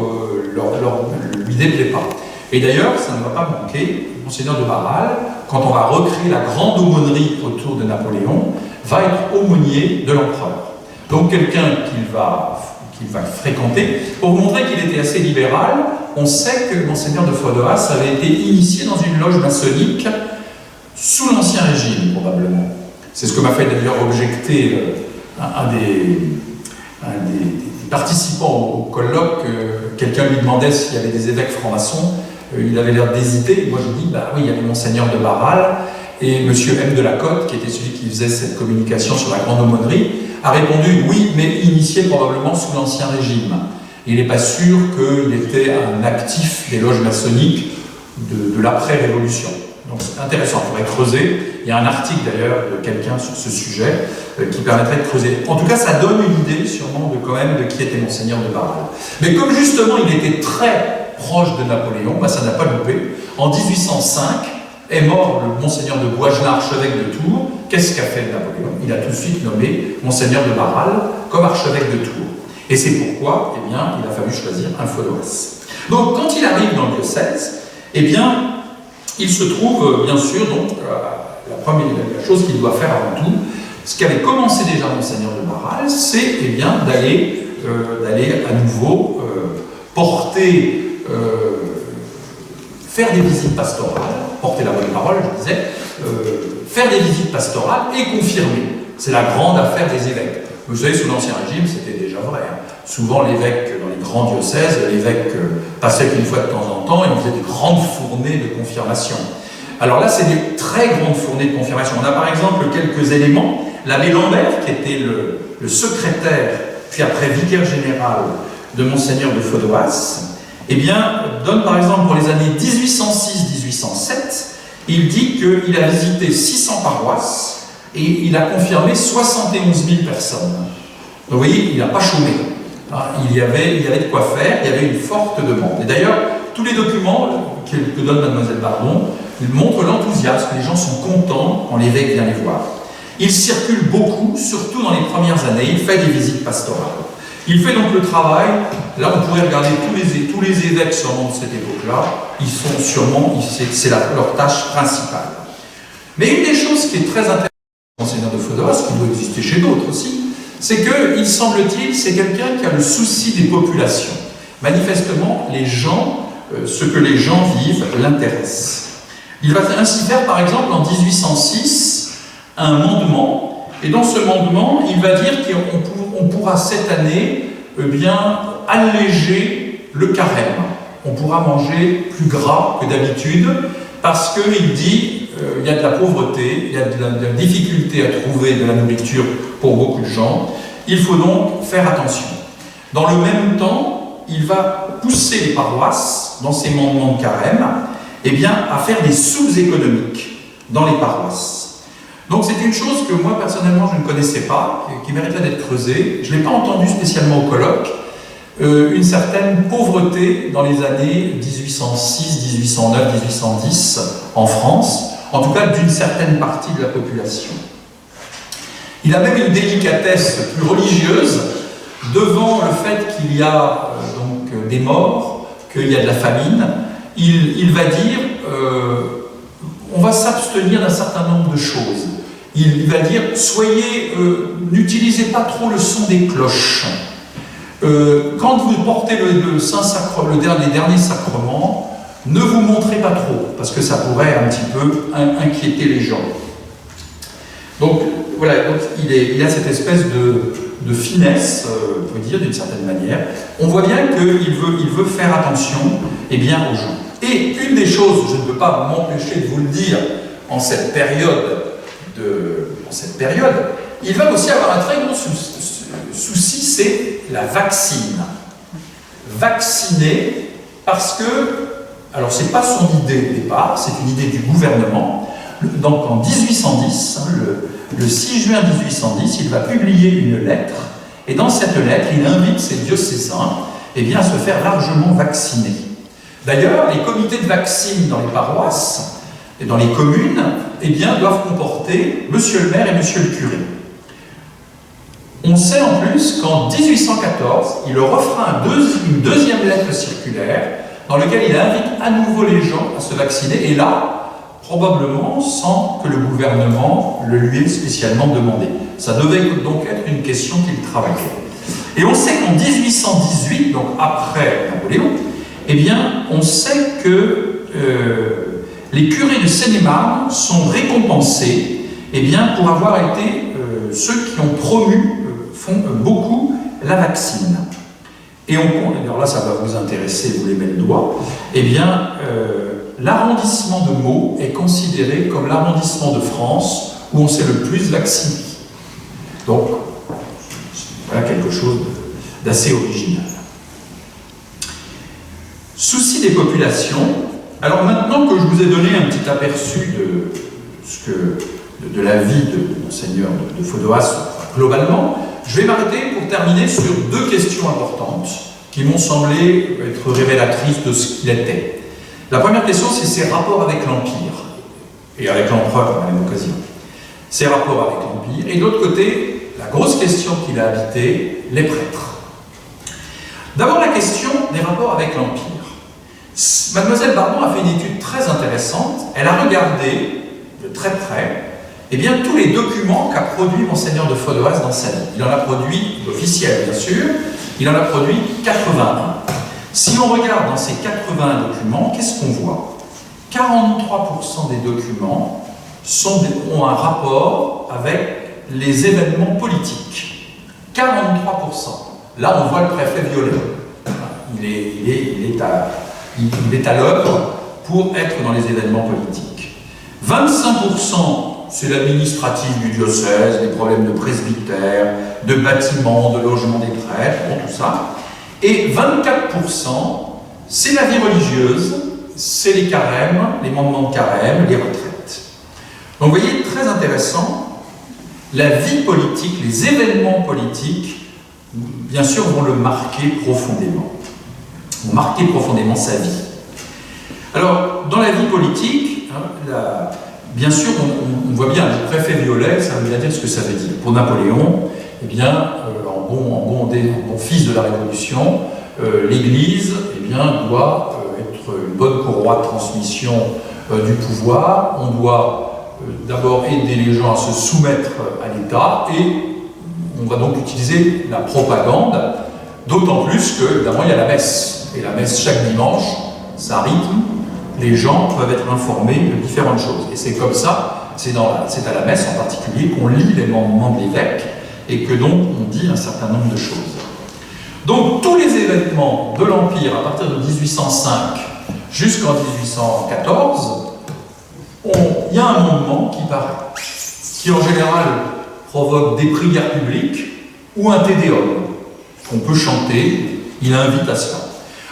lui déplaît pas. Et d'ailleurs, ça ne va pas manquer, Monseigneur de Barral, quand on va recréer la grande aumônerie autour de Napoléon, va être aumônier de l'empereur. Donc quelqu'un qu'il va fréquenter. Pour vous montrer qu'il était assez libéral, on sait que Monseigneur de Foderas avait été initié dans une loge maçonnique sous l'Ancien Régime, probablement. C'est ce que m'a fait d'ailleurs objecter un des participants au colloque. Quelqu'un lui demandait s'il y avait des évêques francs-maçons. il avait l'air d'hésiter. Moi, je dis, bah oui, il y avait Monseigneur de Barral, et M. M. de la Côte, qui était celui qui faisait cette communication sur la grande aumônerie, a répondu, oui, mais initié probablement sous l'Ancien Régime. Il n'est pas sûr qu'il était un actif des loges maçonniques de l'après-révolution. Donc c'est intéressant, il faudrait creuser. Il y a un article d'ailleurs de quelqu'un sur ce sujet qui permettrait de creuser. En tout cas, ça donne une idée sûrement de, quand même, de qui était Monseigneur de Barral. Mais comme justement il était très proche de Napoléon, bah, ça n'a pas loupé. En 1805 est mort le Monseigneur de Boisgelin, archevêque de Tours. Qu'est-ce qu'a fait Napoléon? Il a tout de suite nommé Monseigneur de Barral comme archevêque de Tours. Et c'est pourquoi, eh bien, il a fallu choisir un Fodoras. Donc, quand il arrive dans le diocèse, eh bien, il se trouve, bien sûr, donc, la chose qu'il doit faire avant tout, ce qu'avait commencé déjà Monseigneur de Barral, c'est eh bien d'aller à nouveau porter, faire des visites pastorales, porter la bonne parole, je disais, faire des visites pastorales et confirmer. C'est la grande affaire des évêques. Vous savez, sous l'Ancien Régime, c'était déjà vrai. Souvent, l'évêque, dans les grands diocèses, l'évêque passait qu'une fois de temps en temps et on faisait des grandes fournées de confirmation. Alors là, c'est des très grandes fournées de confirmation. On a par exemple quelques éléments. L'abbé Lambert, qui était le secrétaire, puis après vicaire général de Monseigneur de Fodoas, eh bien, donne par exemple pour les années 1806-1807, il dit qu'il a visité 600 paroisses et il a confirmé 71 000 personnes. Donc vous voyez, il n'a pas chômé. Il y avait de quoi faire, il y avait une forte demande. Et d'ailleurs, tous les documents que donne Mademoiselle Bardon, ils montrent l'enthousiasme, les gens sont contents quand l'évêque vient les voir. Il circule beaucoup, surtout dans les premières années, il fait des visites pastorales. Il fait donc le travail, là on pourrait regarder tous les évêques sûrement de cette époque-là, ils sont sûrement, c'est leur tâche principale. Mais une des choses qui est très intéressante, Monseigneur de Fodoras, qui doit exister chez d'autres aussi, c'est que, il semble-t-il, c'est quelqu'un qui a le souci des populations. Manifestement, les gens, ce que les gens vivent, l'intéresse. Il va ainsi faire, par exemple, en 1806, un mandement, et dans ce mandement, il va dire qu'on pourra cette année, eh bien, alléger le carême. On pourra manger plus gras que d'habitude, parce qu'il dit, il y a de la pauvreté, il y a de la difficulté à trouver de la nourriture pour beaucoup de gens. Il faut donc faire attention. Dans le même temps, il va pousser les paroisses, dans ces mandements de carême, eh bien, à faire des soupes économiques dans les paroisses. Donc c'est une chose que moi, personnellement, je ne connaissais pas, qui mériterait d'être creusée. Je ne l'ai pas entendu spécialement au colloque. Une certaine pauvreté dans les années 1806, 1809, 1810 en France, en tout cas d'une certaine partie de la population. Il a même une délicatesse plus religieuse devant le fait qu'il y a donc des morts, qu'il y a de la famine. Il va dire on va s'abstenir d'un certain nombre de choses. Il va dire n'utilisez pas trop le son des cloches. Quand vous portez les derniers sacrements, ne vous montrez pas trop, parce que ça pourrait un petit peu inquiéter les gens. Donc voilà, donc il a cette espèce de finesse, on peut dire d'une certaine manière. On voit bien qu'il veut faire attention aux gens. Et une des choses, je ne peux pas m'empêcher de vous le dire, en cette période, il va aussi avoir un très gros souci, c'est la vaccine. Vacciner, parce que, alors c'est pas son idée au départ, c'est une idée du gouvernement. Donc en 1810, le 6 juin 1810, il va publier une lettre, et dans cette lettre, il invite ses diocésains à se faire largement vacciner. D'ailleurs, les comités de vaccine dans les paroisses et dans les communes doivent comporter monsieur le maire et monsieur le curé. On sait en plus qu'en 1814, il leur offre une deuxième lettre circulaire dans laquelle il invite à nouveau les gens à se vacciner, et là, probablement sans que le gouvernement le lui ait spécialement demandé. Ça devait donc être une question qu'il travaillait. Et on sait qu'en 1818, donc après Napoléon, on sait que les curés de Seine-et-Marne sont récompensés pour avoir été ceux qui ont promu, font beaucoup la vaccine. Et alors là, ça va vous intéresser, vous les mettez le doigt, eh bien, l'arrondissement de Meaux est considéré comme l'arrondissement de France où on s'est le plus vacciné. Donc, voilà quelque chose d'assez original. Souci des populations. Alors maintenant que je vous ai donné un petit aperçu de la vie de Monseigneur de Fodoas globalement, je vais m'arrêter pour terminer sur deux questions importantes qui m'ont semblé être révélatrices de ce qu'il était. La première question, c'est ses rapports avec l'Empire, et avec l'empereur à la même occasion. Ses rapports avec l'Empire, et de l'autre côté, la grosse question qu'il a habité, les prêtres. D'abord la question des rapports avec l'Empire. Mademoiselle Bardon a fait une étude très intéressante. Elle a regardé de très près tous les documents qu'a produit Monseigneur de Fodoas dans sa vie. Il en a produit, officiel bien sûr, il en a produit 81. Si on regarde dans ces 81 documents, qu'est-ce qu'on voit? 43% des documents ont un rapport avec les événements politiques. 43%. Là, on voit le préfet Violet. Il est à l'œuvre pour être dans les événements politiques. 25%, c'est l'administratif du diocèse, les problèmes de presbytère, de bâtiments, de logement des prêtres, bon, tout ça. Et 24%, c'est la vie religieuse, c'est les carèmes, les mandements de carême, les retraites. Donc vous voyez, très intéressant, la vie politique, les événements politiques, bien sûr, vont le marquer profondément. Vont marquer profondément sa vie. Alors, dans la vie politique, bien sûr, on voit bien, le préfet violet, ça veut bien dire ce que ça veut dire. Pour Napoléon, eh bien, en bon fils de la Révolution, l'Église doit être une bonne courroie de transmission du pouvoir. On doit d'abord aider les gens à se soumettre à l'État et on va donc utiliser la propagande, d'autant plus que, évidemment, il y a la messe. Et la messe, chaque dimanche, ça rythme. Les gens peuvent être informés de différentes choses. Et c'est comme ça, c'est à la messe en particulier qu'on lit les mandements de l'évêque et que donc on dit un certain nombre de choses. Donc tous les événements de l'Empire à partir de 1805 jusqu'en 1814, il y a un moment qui paraît, qui en général provoque des prières publiques ou un tédéum qu'on peut chanter, il invite à cela.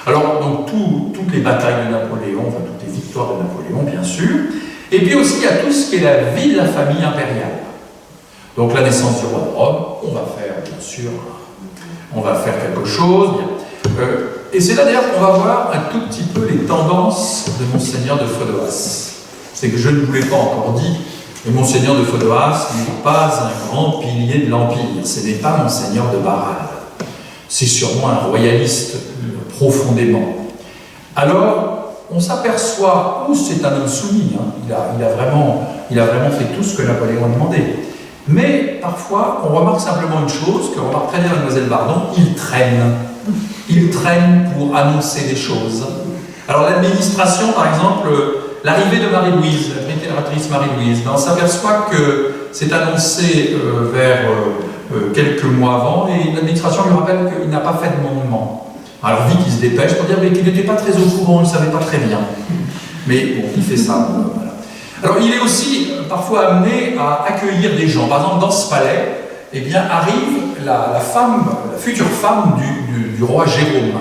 Alors, donc, toutes les batailles de Napoléon, enfin, toutes les victoires de Napoléon, bien sûr. Et puis aussi, il y a tout ce qui est la vie de la famille impériale. Donc, la naissance du roi de Rome, on va faire, bien sûr, on va faire quelque chose. Et c'est là, d'ailleurs, qu'on va voir un tout petit peu les tendances de Monseigneur de Fodoas. C'est que je ne vous l'ai pas encore dit, mais Monseigneur de Fodoas n'est pas un grand pilier de l'Empire. Ce n'est pas Monseigneur de Barral. C'est sûrement un royaliste profondément. Alors, on s'aperçoit, c'est un homme soumis, hein, il a vraiment fait tout ce que Napoléon a demandé. Mais parfois, on remarque simplement une chose, que remarque très bien Mademoiselle Bardon, il traîne. Il traîne pour annoncer des choses. Alors l'administration, par exemple, l'arrivée de Marie-Louise, la littératrice Marie-Louise, on s'aperçoit que c'est annoncé vers quelques mois avant, et l'administration lui rappelle qu'il n'a pas fait de mandement. Alors vite, il se dépêche pour dire qu'il n'était pas très au courant, il ne savait pas très bien. Mais bon, il fait ça. Voilà. Alors il est aussi parfois amené à accueillir des gens. Par exemple, dans ce palais, eh bien, arrive la future femme du roi Jérôme.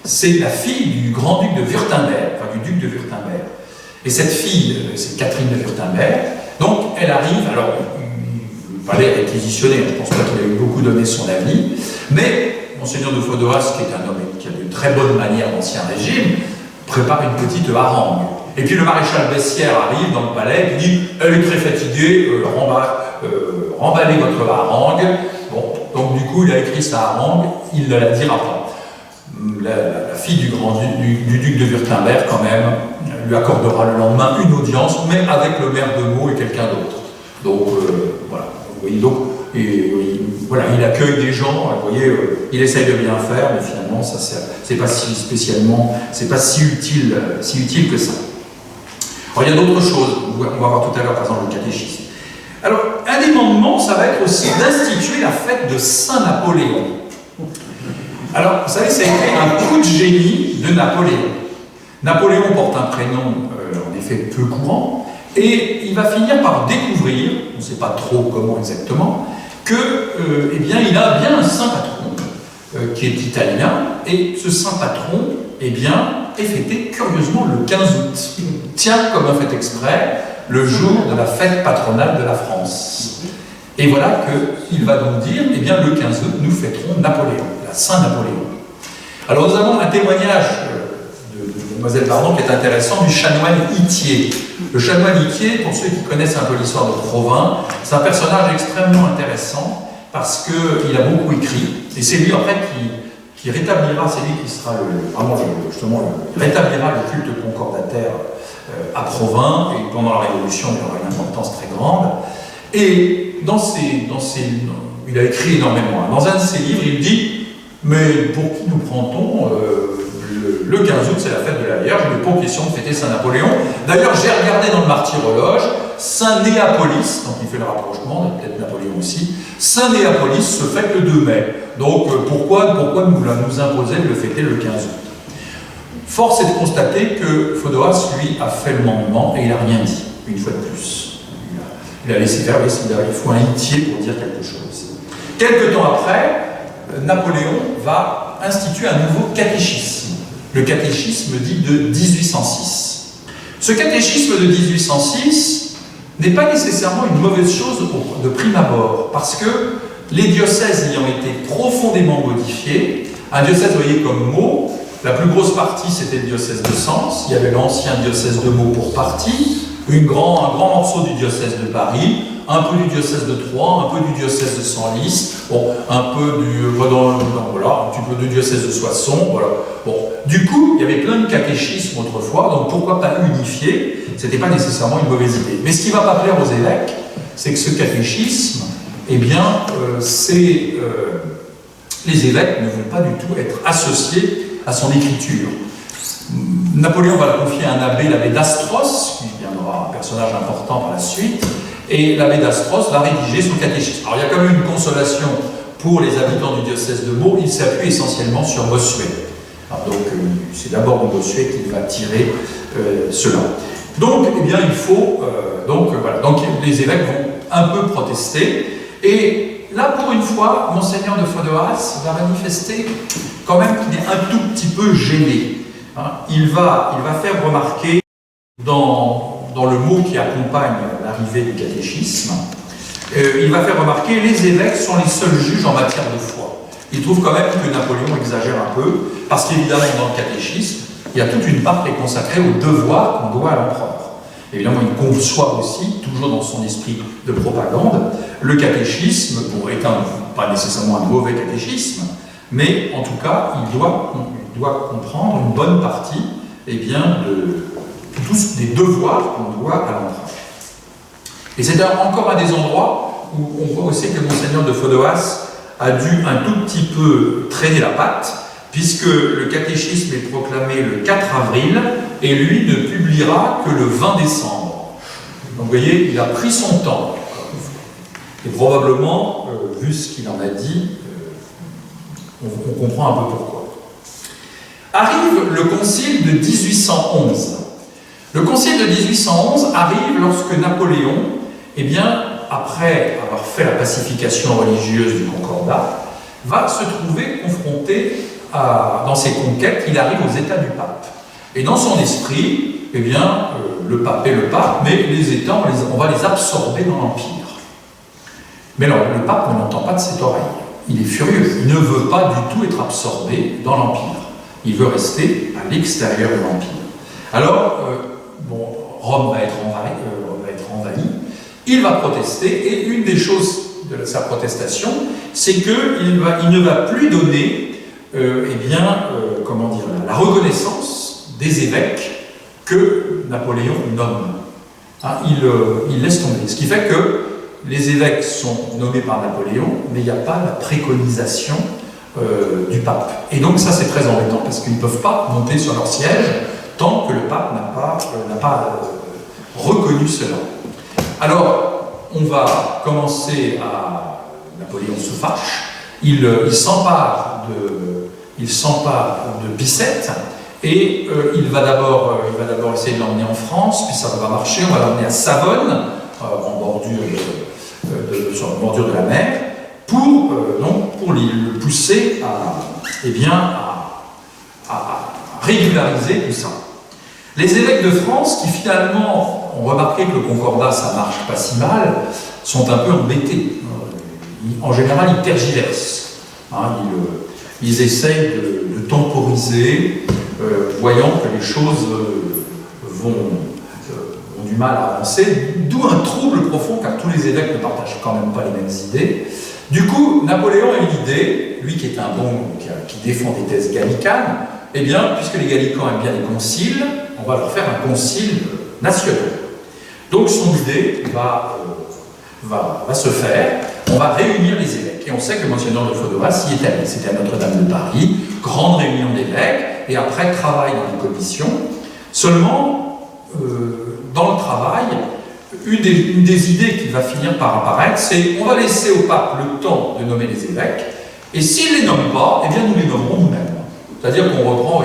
C'est la fille du grand-duc de Wurtemberg, enfin du duc de Wurtemberg. Et cette fille, c'est Catherine de Wurtemberg. Donc elle arrive, alors le palais est réquisitionné, je ne pense pas qu'il a eu beaucoup donné son avis, mais Monseigneur de Fodoas, qui est un homme qui a de très bonnes manières d'Ancien Régime, prépare une petite harangue. Et puis le maréchal Bessières arrive dans le palais et dit « Elle est très fatiguée, remballez votre harangue. » Bon, donc du coup, il a écrit sa harangue, il ne la dira pas. La fille du duc de Wurtemberg, quand même, lui accordera le lendemain une audience, mais avec le maire de Meaux et quelqu'un d'autre. Donc, voilà. Vous voyez, donc, voilà, il accueille des gens, vous voyez, il essaye de bien faire, mais finalement, ça, c'est pas si spécialement, c'est pas si utile que ça. Alors, il y a d'autres choses, on va voir tout à l'heure, par exemple, le catéchisme. Alors, un des mandements, ça va être aussi d'instituer la fête de Saint-Napoléon. Alors, vous savez, ça a été un coup de génie de Napoléon. Napoléon porte un prénom, en effet, peu courant, et il va finir par découvrir, on ne sait pas trop comment exactement, que, eh bien, il a bien un saint patron, qui est italien, et ce saint patron, eh bien, est fêté curieusement le 15 août. Tiens, comme un fait exprès, le jour de la fête patronale de la France. Et voilà qu'il va donc dire, eh bien, le 15 août, nous fêterons Napoléon, la Saint-Napoléon. Alors, nous avons un témoignage de Mademoiselle Bardon qui est intéressant, du chanoine Itier. Le chanoine Itier, pour ceux qui connaissent un peu l'histoire de Provins, c'est un personnage extrêmement intéressant parce qu'il a beaucoup écrit, et c'est lui, en fait, qui rétablira, c'est lui qui sera rétablira le culte concordataire à Provins, et pendant la Révolution, il aura une importance très grande. Et il a écrit énormément. Dans un de ses livres, il dit « Mais pour qui nous prend-on le 15 août, c'est la fête de la Vierge, il n'est pas question de fêter Saint-Napoléon. D'ailleurs, j'ai regardé dans le Martyrologe, Saint-Néapolis, donc il fait le rapprochement, peut-être Napoléon aussi, Saint-Néapolis se fête le 2 mai. Donc pourquoi nous imposer de le fêter le 15 août? Force est de constater que Phodoas, lui, a fait le mandement et il n'a rien dit, une fois de plus. Il a laissé faire, il faut un Itier pour dire quelque chose. Quelque temps après, Napoléon va instituer un nouveau catéchisme. Le catéchisme dit de 1806. Ce catéchisme de 1806 n'est pas nécessairement une mauvaise chose de prime abord, parce que les diocèses ayant été profondément modifiés, un diocèse, vous voyez, comme mot, la plus grosse partie c'était le diocèse de Sens, il y avait l'ancien diocèse de Meaux pour partie, un grand morceau du diocèse de Paris, un peu du diocèse de Troyes, un peu du diocèse de Senlis, bon, un peu un petit peu du diocèse de Soissons, voilà. Bon, du coup, il y avait plein de catéchismes autrefois, donc pourquoi pas unifier? C'était pas nécessairement une mauvaise idée. Mais ce qui ne va pas plaire aux évêques, c'est que ce catéchisme, eh bien, les évêques ne veulent pas du tout être associés à son écriture. Napoléon va le confier à un abbé, l'abbé d'Astros, qui deviendra un personnage important par la suite, et l'abbé d'Astros va rédiger son catéchisme. Alors il y a quand même une consolation pour les habitants du diocèse de Meaux, il s'appuie essentiellement sur Bossuet. Donc c'est d'abord de Bossuet qu'il va tirer cela. Donc eh bien il faut, donc les évêques vont un peu protester, et là pour une fois, Monseigneur de Phodoas va manifester quand même qu'il est un tout petit peu gêné. Il va faire remarquer dans le mot qui accompagne l'arrivée du catéchisme, il va faire remarquer les évêques sont les seuls juges en matière de foi. Il trouve quand même que Napoléon exagère un peu, parce qu'évidemment dans le catéchisme, il y a toute une part qui est consacrée au devoir qu'on doit à l'empereur. Évidemment, il conçoit aussi, toujours dans son esprit de propagande, le catéchisme, bon, étant pas nécessairement un mauvais catéchisme, mais en tout cas, il doit comprendre une bonne partie, eh bien, de tous les devoirs qu'on doit à l'empereur. Et c'est encore un des endroits où on voit aussi que Monseigneur de Phodoas a dû un tout petit peu traîner la patte, puisque le catéchisme est proclamé le 4 avril, et lui ne publiera que le 20 décembre. Donc vous voyez, il a pris son temps. Et probablement, vu ce qu'il en a dit, on comprend un peu pourquoi. Arrive le concile de 1811. Le concile de 1811 arrive lorsque Napoléon, eh bien, après avoir fait la pacification religieuse du Concordat, va se trouver confronté dans ses conquêtes, il arrive aux États du pape. Et dans son esprit, eh bien, le pape est le pape, mais les États, on va les absorber dans l'Empire. Mais alors, le pape ne l'entend pas de cette oreille. Il est furieux. Il ne veut pas du tout être absorbé dans l'Empire. Il veut rester à l'extérieur de l'Empire. Alors, Rome va être envahie. Il va protester, et une des choses de sa protestation, c'est qu'il ne va plus donner la reconnaissance des évêques que Napoléon nomme. Il laisse tomber. Ce qui fait que les évêques sont nommés par Napoléon, mais il n'y a pas la préconisation du pape. Et donc ça c'est très embêtant, parce qu'ils ne peuvent pas monter sur leur siège tant que le pape n'a pas reconnu cela. Alors, on va commencer à... Napoléon se fâche, il s'empare il s'empare de Bicêtre et il va d'abord essayer de l'emmener en France, puis ça va marcher, on va l'emmener à Savonne, sur la bordure de la mer, pour le pousser à régulariser tout ça. Les évêques de France, qui finalement ont remarqué que le concordat, ça marche pas si mal, sont un peu embêtés. En général, ils tergiversent. Ils essayent de temporiser, voyant que les choses ont du mal à avancer, d'où un trouble profond, car tous les évêques ne partagent quand même pas les mêmes idées. Du coup, Napoléon a une idée, lui qui est un bon, qui défend des thèses gallicanes, eh bien, puisque les gallicans aiment bien les conciles, on va leur faire un concile national. Donc son idée va se faire, on va réunir les évêques. Et on sait que Monseigneur de Fodoras y est allé. C'était à Notre-Dame de Paris, grande réunion d'évêques, et après travail dans les commissions. Seulement, dans le travail, une des idées qui va finir par apparaître, c'est on va laisser au pape le temps de nommer les évêques, et s'il ne les nomme pas, eh bien nous les nommerons nous-mêmes. C'est-à-dire qu'on reprend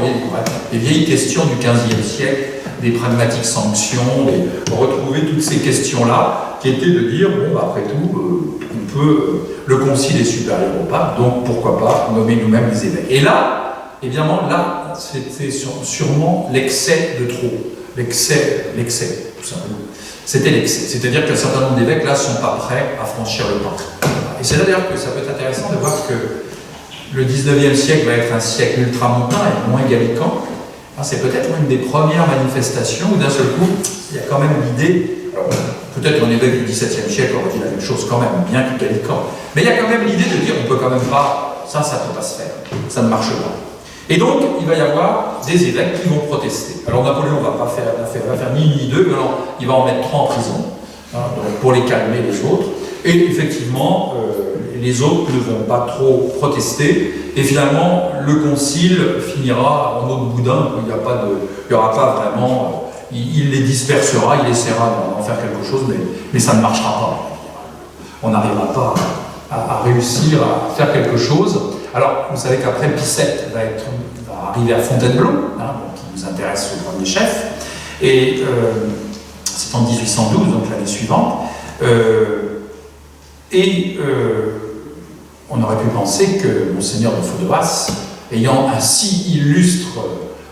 les vieilles questions du XVe siècle, des pragmatiques sanctions, retrouver toutes ces questions-là, qui étaient de dire, bon, après tout, le concile est supérieur au pape, donc pourquoi pas nommer nous-mêmes les évêques. Et là, évidemment, c'était sûrement l'excès de trop. L'excès, tout simplement. C'était l'excès. C'est-à-dire qu'un certain nombre d'évêques, là, ne sont pas prêts à franchir le pas. Et c'est d'ailleurs que ça peut être intéressant de voir que le 19e siècle va être un siècle ultramontain et moins gallican. C'est peut-être une des premières manifestations où d'un seul coup, il y a quand même l'idée, peut-être un évêque du XVIIe siècle aurait dit la même chose quand même, bien que gallican, mais il y a quand même l'idée de dire on peut quand même pas, ça ne peut pas se faire, ça ne marche pas. Et donc, il va y avoir des évêques qui vont protester. Alors Napoléon ne va faire ni une ni deux, mais alors, il va en mettre 3 en prison, donc pour les calmer les autres. Et effectivement, les autres ne vont pas trop protester. Et finalement, le concile finira en eau de boudin. Il n'y aura pas vraiment... il les dispersera, il essaiera d'en faire quelque chose, mais ça ne marchera pas. On n'arrivera pas à réussir à faire quelque chose. Alors, vous savez qu'après, Bicêtre va arriver à Fontainebleau, qui nous intéresse au premier chef, et c'est en 1812, donc l'année suivante, on aurait pu penser que Monseigneur de Fodoras, ayant un si illustre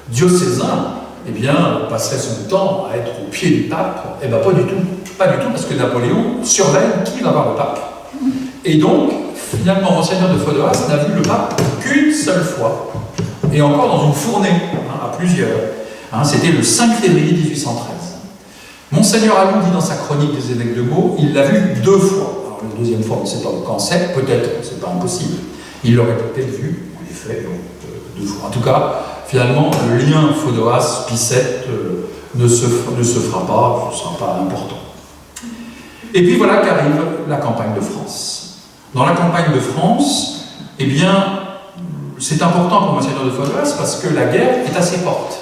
diocésain, eh bien, passerait son temps à être au pied du pape. Eh bien, pas du tout. Pas du tout, parce que Napoléon surveille qui va voir le pape. Et donc, finalement, Monseigneur de Fodoras n'a vu le pape qu'une seule fois, et encore dans une fournée, à plusieurs. C'était le 5 février 1813. Monseigneur Allon dit dans sa chronique des évêques de Meaux, il l'a vu 2 fois. Alors, la deuxième fois, on ne sait pas quand c'est, peut-être, c'est pas impossible. Il l'aurait peut-être vu, en effet, 2 fois. En tout cas, finalement, le lien Fodoras-Bicêtre ne se fera pas, ce ne sera pas important. Et puis voilà qu'arrive la campagne de France. Dans la campagne de France, eh bien, c'est important pour Monseigneur de Fodoras parce que la guerre est à ses portes.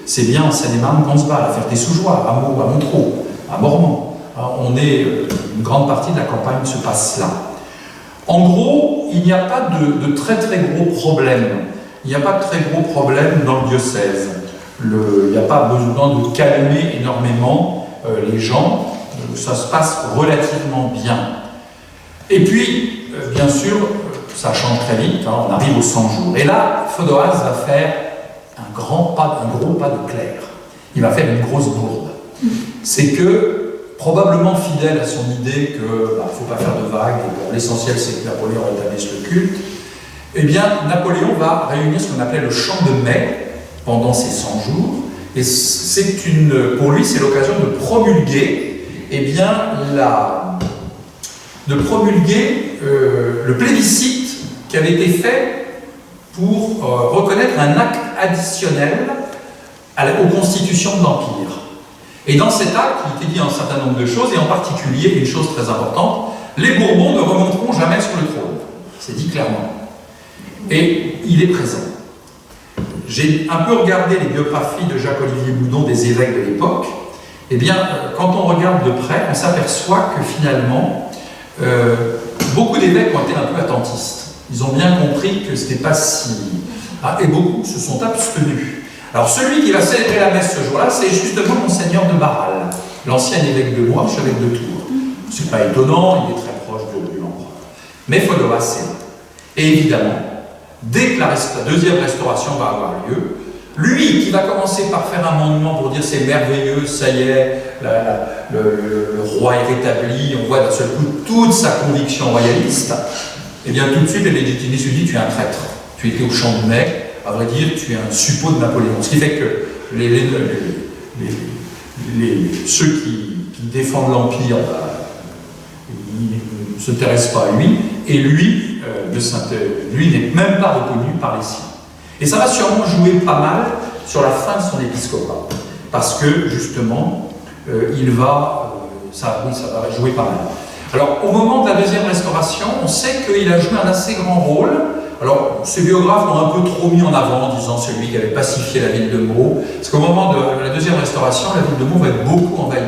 C'est bien en Seine-et-Marne qu'on se bat, à Ferté-sous-Joie, à Meaux, à Montereau, à Mormant. Une grande partie de la campagne se passe là. En gros, il n'y a pas de très très gros problèmes. Il n'y a pas de très gros problèmes dans le diocèse. Il n'y a pas besoin de calmer énormément les gens. Ça se passe relativement bien. Et puis, bien sûr, ça change très vite. On arrive aux 100 jours. Et là, Fodoras va faire un gros pas de clerc. Il va faire une grosse bourde. C'est que, probablement fidèle à son idée qu'il ne faut pas faire de vagues, et l'essentiel c'est que Napoléon rétablisse le culte, eh bien, Napoléon va réunir ce qu'on appelait le chant de mai pendant ces 100 jours. Et pour lui, c'est l'occasion de promulguer le plébiscite qui avait été fait pour reconnaître un acte additionnel aux constitutions de l'Empire. Et dans cet acte, il était dit un certain nombre de choses, et en particulier, une chose très importante, les Bourbons ne remonteront jamais sur le trône. C'est dit clairement. Et il est présent. J'ai un peu regardé les biographies de Jacques-Olivier Boudon, des évêques de l'époque. Eh bien, quand on regarde de près, on s'aperçoit que finalement, beaucoup d'évêques ont été un peu attentistes. ils ont bien compris que ce n'était pas si... Ah, et beaucoup se sont abstenus. Alors celui qui va célébrer la messe ce jour-là, c'est justement Monseigneur de Barral, l'ancien évêque de Loire, évêque de Tours. C'est pas étonnant, il est très proche de l'empereur. Mais Fodoras est là. Et évidemment, dès que la deuxième restauration va avoir lieu, lui qui va commencer par faire un mandement pour dire c'est merveilleux, ça y est, le roi est rétabli, on voit d'un seul coup toute sa conviction royaliste, et bien tout de suite, les légitimistes lui disent tu es un traître, tu étais au champ de mai, à vrai dire, tu es un suppôt de Napoléon. Ce qui fait que ceux qui défendent l'Empire, ils ne s'intéressent pas à lui, et lui, lui n'est même pas reconnu par les siens. Et ça va sûrement jouer pas mal sur la fin de son épiscopat, parce que justement, ça va jouer pas mal. Alors, au moment de la deuxième restauration, on sait qu'il a joué un assez grand rôle. Alors, ces biographes l'ont un peu trop mis en avant, en disant celui qui avait pacifié la ville de Meaux, parce qu'au moment de la deuxième restauration, la ville de Meaux va être beaucoup envahie.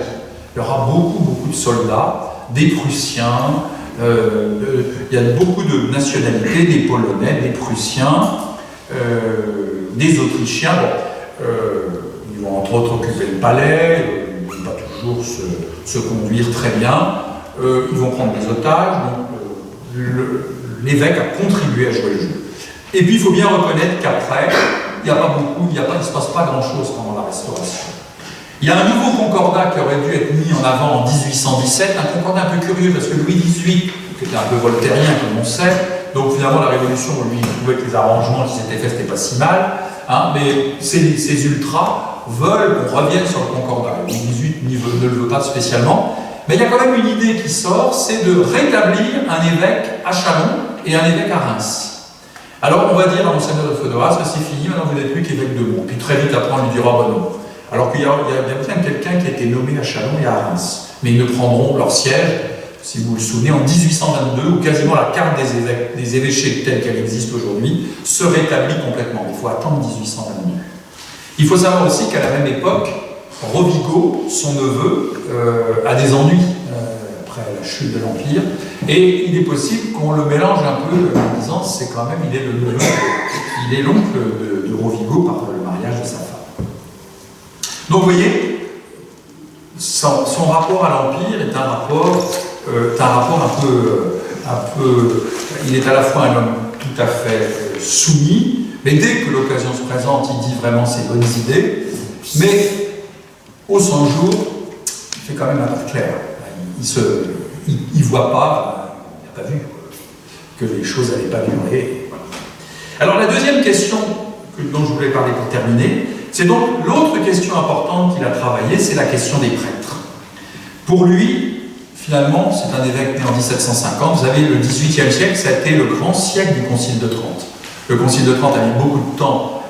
Il y aura beaucoup de soldats, des Prussiens, il y a beaucoup de nationalités, des Polonais, des Prussiens, des Autrichiens. Bon, ils vont entre autres occuper le palais, ils ne vont pas toujours se conduire très bien, ils vont prendre des otages, donc l'évêque a contribué à jouer le jeu. Et puis il faut bien reconnaître qu'après, il ne se passe pas grand-chose pendant la Restauration. Il y a un nouveau concordat qui aurait dû être mis en avant en 1817, un concordat un peu curieux parce que Louis XVIII, qui était un peu voltairien comme on sait, donc finalement la Révolution, lui, il trouvait que les arrangements qui s'étaient faits, c'était pas si mal, hein, mais ces ultras veulent qu'on revienne sur le concordat. Louis XVIII ne le veut pas spécialement, mais il y a quand même une idée qui sort, c'est de rétablir un évêque à Châlons et un évêque à Reims. Alors on va dire à Monseigneur de Fodoras que c'est fini, maintenant vous n'êtes plus qu'évêque de Meaux. Puis très vite après on lui dira bah non. Alors qu'il y a bien quelqu'un qui a été nommé à Châlons et à Reims. Mais ils ne prendront leur siège, si vous vous le souvenez, en 1822, où quasiment la carte des évêchés telle qu'elle existe aujourd'hui se rétablit complètement. Il faut attendre 1822. Il faut savoir aussi qu'à la même époque, Rovigo, son neveu, a des ennuis après la chute de l'Empire, et il est possible qu'on le mélange un peu en disant c'est quand même, il est l'oncle de Rovigo par le mariage de sa femme. Donc vous voyez, son rapport à l'Empire est un rapport un peu, il est à la fois un homme tout à fait soumis, mais dès que l'occasion se présente, il dit vraiment ses bonnes idées, mais au 100 jours, il fait quand même un peu clair. Il ne voit pas, il n'a pas vu que les choses n'allaient pas durer. Alors la deuxième question dont je voulais parler pour terminer, c'est donc l'autre question importante qu'il a travaillée, c'est la question des prêtres. Pour lui, finalement, c'est un évêque né en 1750, vous avez le XVIIIe siècle, ça a été le grand siècle du Concile de Trente. Le Concile de Trente a mis beaucoup de temps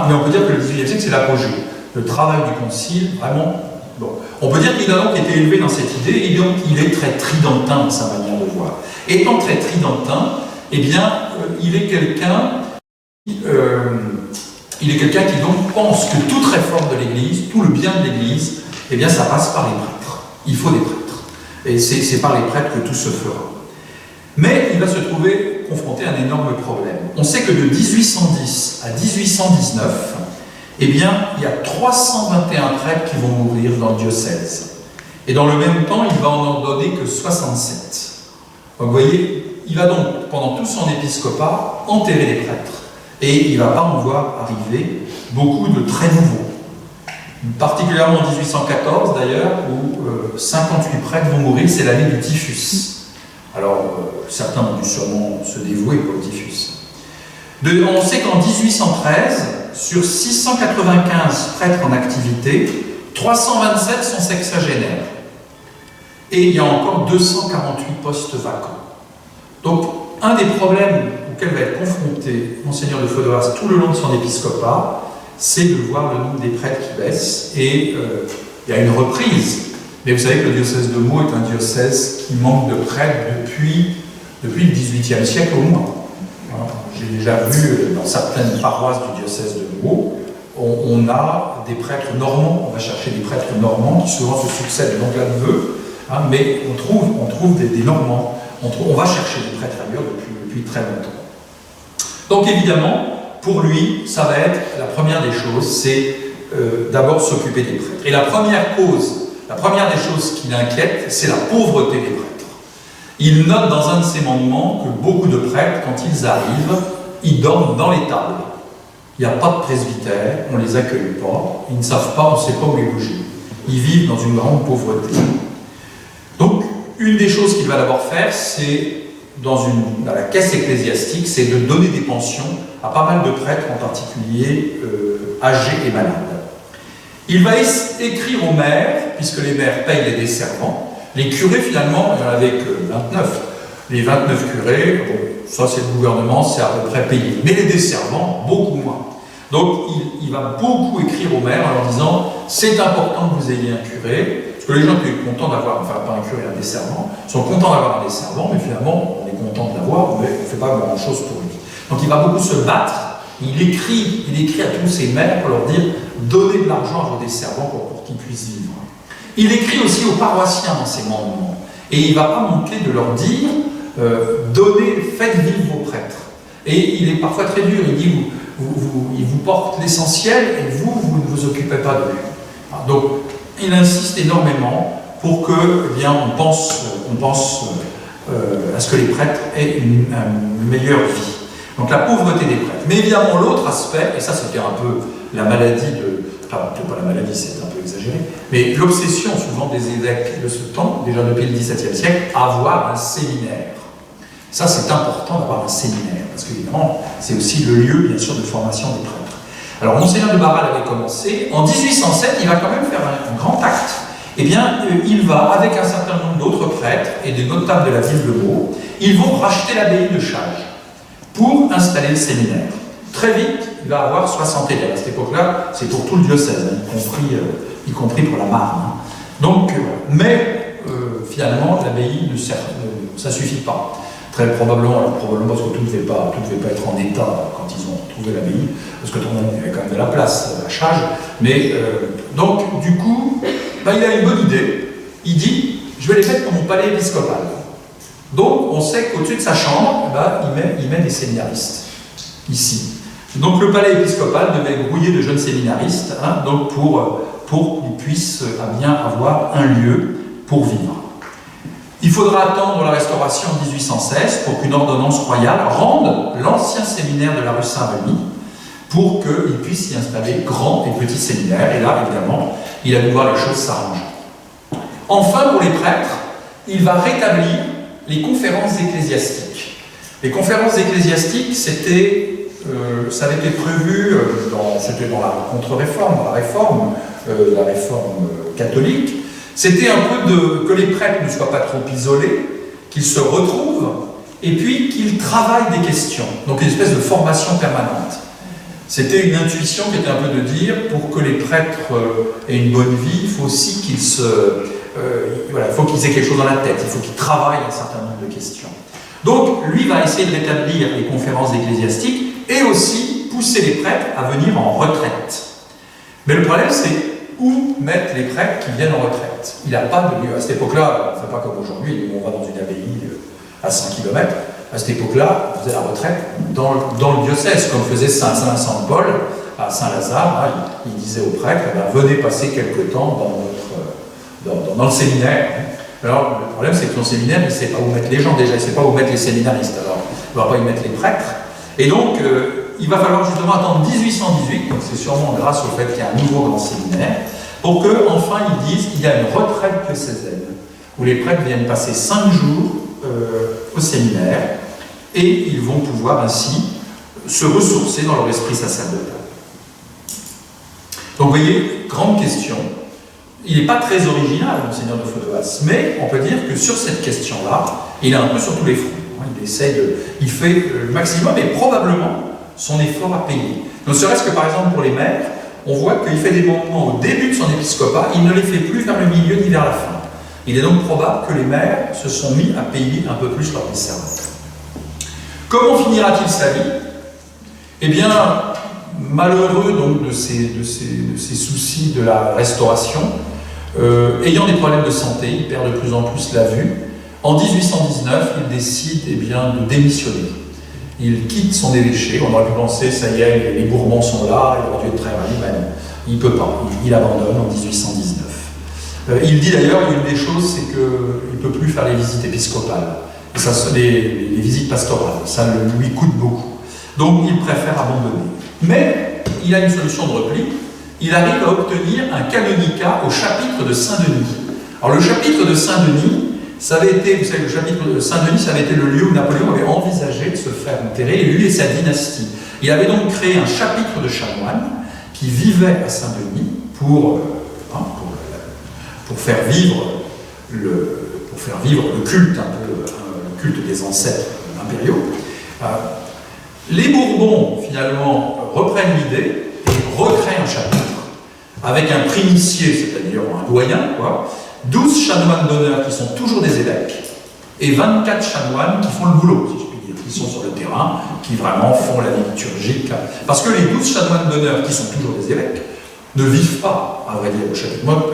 mais on peut dire que le XVIIIe siècle, c'est l'apogée. Le travail du Concile, vraiment, bon. On peut dire qu'il a donc été élevé dans cette idée, et donc il est très tridentin dans sa manière de voir. Étant très tridentin, eh bien, il est quelqu'un qui donc pense que toute réforme de l'Église, tout le bien de l'Église, eh bien, ça passe par les prêtres. Il faut des prêtres. Et c'est par les prêtres que tout se fera. Mais il va se trouver confronté à un énorme problème. On sait que de 1810 à 1819, eh bien, il y a 321 prêtres qui vont mourir dans le diocèse. Et dans le même temps, il va en ordonner que 67. Donc, vous voyez, il va donc, pendant tout son épiscopat, enterrer les prêtres. Et il ne va pas en voir arriver beaucoup de très nouveaux. Particulièrement en 1814, d'ailleurs, où 58 prêtres vont mourir, c'est l'année du typhus. Alors, certains ont dû sûrement se dévouer pour le typhus. On sait qu'en 1813, sur 695 prêtres en activité, 327 sont sexagénaires. Et il y a encore 248 postes vacants. Donc, un des problèmes auquel va être confronté Monseigneur de Fodoras tout le long de son épiscopat, c'est de voir le nombre des prêtres qui baisse. Et il y a une reprise. Mais vous savez que le diocèse de Meaux est un diocèse qui manque de prêtres depuis le XVIIIe siècle au moins. J'ai déjà vu dans certaines paroisses du diocèse de Meaux, on a des prêtres normands, on va chercher des prêtres normands qui souvent se succèdent donc là neveu, mais on trouve des normands. on va chercher des prêtres ailleurs depuis très longtemps. Donc évidemment, pour lui, ça va être la première des choses, c'est d'abord s'occuper des prêtres. Et la première des choses qui l'inquiète, c'est la pauvreté des prêtres. Il note dans un de ses mandements que beaucoup de prêtres, quand ils arrivent, ils dorment dans les tables. Il n'y a pas de presbytère, on ne les accueille pas, ils ne savent pas, on ne sait pas où les loger. Ils vivent dans une grande pauvreté. Donc, une des choses qu'il va d'abord faire, c'est, dans la caisse ecclésiastique, c'est de donner des pensions à pas mal de prêtres, en particulier âgés et malades. Il va écrire aux maires, puisque les maires payent les desservants. Les curés, finalement, il n'y en avait que 29. Les 29 curés, bon, ça c'est le gouvernement, c'est à peu près payé. Mais les desservants, beaucoup moins. Donc il va beaucoup écrire aux maires en leur disant « c'est important que vous ayez un curé », parce que les gens qui sont contents d'avoir, enfin pas un curé, un desservant, sont contents d'avoir un desservant, mais finalement on est content de l'avoir, mais on ne fait pas grand-chose pour lui. Donc il va beaucoup se battre, il écrit à tous ces maires pour leur dire « donnez de l'argent à vos desservants pour qu'ils puissent vivre ». Il écrit aussi aux paroissiens dans ses mandements, et il ne va pas manquer de leur dire faites vivre vos prêtres. Et il est parfois très dur, il dit il vous porte l'essentiel et vous ne vous occupez pas de lui. Donc il insiste énormément pour que, eh bien, on pense à ce que les prêtres aient une meilleure vie. Donc la pauvreté des prêtres. Mais évidemment l'autre aspect, et ça c'était un peu la maladie enfin peut-être pas la maladie, c'est un peu exagéré, mais l'obsession souvent des évêques de ce temps, déjà depuis le XVIIe siècle, avoir un séminaire. Ça, c'est important d'avoir un séminaire, parce qu'évidemment, c'est aussi le lieu, bien sûr, de formation des prêtres. Alors, Monseigneur de Barral avait commencé. En 1807, il va quand même faire un grand acte. Eh bien, il va, avec un certain nombre d'autres prêtres et des notables de la ville de Meaux, ils vont racheter l'abbaye de Chage pour installer le séminaire. Très vite, il va avoir 60 élèves. À cette époque-là, c'est pour tout le diocèse, y compris pour la Marne. Donc, finalement, l'abbaye ça ne suffit pas. Très probablement parce que tout ne devait pas être en état quand ils ont trouvé l'abbaye, parce que tout le monde avait quand même de la place à Chage. Mais donc, du coup, il a une bonne idée. Il dit, je vais les mettre pour mon palais épiscopal. Donc, on sait qu'au-dessus de sa chambre, il met des séminaristes, ici. Donc, le palais épiscopal devait grouiller de jeunes séminaristes, donc pour qu'ils puissent bien avoir un lieu pour vivre. Il faudra attendre la Restauration en 1816 pour qu'une ordonnance royale rende l'ancien séminaire de la rue Saint-Remy pour qu'il puisse y installer grand et petit séminaire. Et là, évidemment, il a dû voir les choses s'arranger. Enfin, pour les prêtres, il va rétablir les conférences ecclésiastiques. Les conférences ecclésiastiques, ça avait été prévu, c'était dans la contre-réforme, dans la réforme catholique. C'était un peu que les prêtres ne soient pas trop isolés, qu'ils se retrouvent, et puis qu'ils travaillent des questions. Donc une espèce de formation permanente. C'était une intuition qui était un peu de dire, pour que les prêtres aient une bonne vie, il faut aussi qu'ils faut qu'ils aient quelque chose dans la tête, il faut qu'ils travaillent un certain nombre de questions. Donc lui va essayer de rétablir les conférences ecclésiastiques et aussi pousser les prêtres à venir en retraite. Mais le problème, c'est où mettre les prêtres qui viennent en retraite. Il n'a pas de lieu. À cette époque-là, on ne fait pas comme aujourd'hui, on va dans une abbaye à 5 km. À cette époque-là, on faisait la retraite dans le diocèse, comme faisait Saint Paul à Saint-Lazare. Il disait aux prêtres, venez passer quelque temps dans le séminaire. Alors, le problème, c'est que son séminaire, il ne sait pas où mettre les gens déjà, il ne sait pas où mettre les séminaristes. Alors, il ne va pas y mettre les prêtres. Et donc, il va falloir justement attendre 1818, donc c'est sûrement grâce au fait qu'il y a un nouveau grand séminaire, pour qu'enfin ils disent qu'il y a une retraite diocésaine, où les prêtres viennent passer 5 jours au séminaire, et ils vont pouvoir ainsi se ressourcer dans leur esprit sacerdotal. Donc vous voyez, grande question. Il n'est pas très original, Monseigneur de Fodoas, mais on peut dire que sur cette question-là, il est un peu sur tous les fronts. Il fait le maximum et probablement son effort à payer. Ne serait-ce que par exemple pour les maires, on voit qu'il fait des mandements au début de son épiscopat, il ne les fait plus vers le milieu ni vers la fin. Il est donc probable que les maires se sont mis à payer un peu plus leurs desservants. Comment finira-t-il sa vie? Eh bien, malheureux donc de ces soucis de la restauration, ayant des problèmes de santé, il perd de plus en plus la vue, En 1819, il décide eh bien, de démissionner. Il quitte son évêché. On aurait pu penser, ça y est, les Bourbons sont là, il aurait dû être très ravi, mais non, il ne peut pas. Il abandonne en 1819. Il dit d'ailleurs, une des choses, c'est qu'il ne peut plus faire les visites épiscopales, et ça, les visites pastorales. Ça lui coûte beaucoup. Donc il préfère abandonner. Mais il a une solution de repli. Il arrive à obtenir un canonicat au chapitre de Saint-Denis. Alors le chapitre de Saint-Denis, ça avait été, vous savez, le chapitre de Saint-Denis, ça avait été le lieu où Napoléon avait envisagé de se faire enterrer, lui et sa dynastie. Il avait donc créé un chapitre de chanoines qui vivaient à Saint-Denis pour faire vivre le culte, un peu, le culte des ancêtres impériaux. Les Bourbons, finalement, reprennent l'idée et recréent un chapitre avec un primicier, c'est-à-dire un doyen, 12 chanoines d'honneur qui sont toujours des évêques, et 24 chanoines qui font le boulot, si je puis dire, qui sont sur le terrain, qui vraiment font la vie liturgique. Parce que les 12 chanoines d'honneur qui sont toujours des évêques ne vivent pas, à vrai dire, au chapitre. Moi,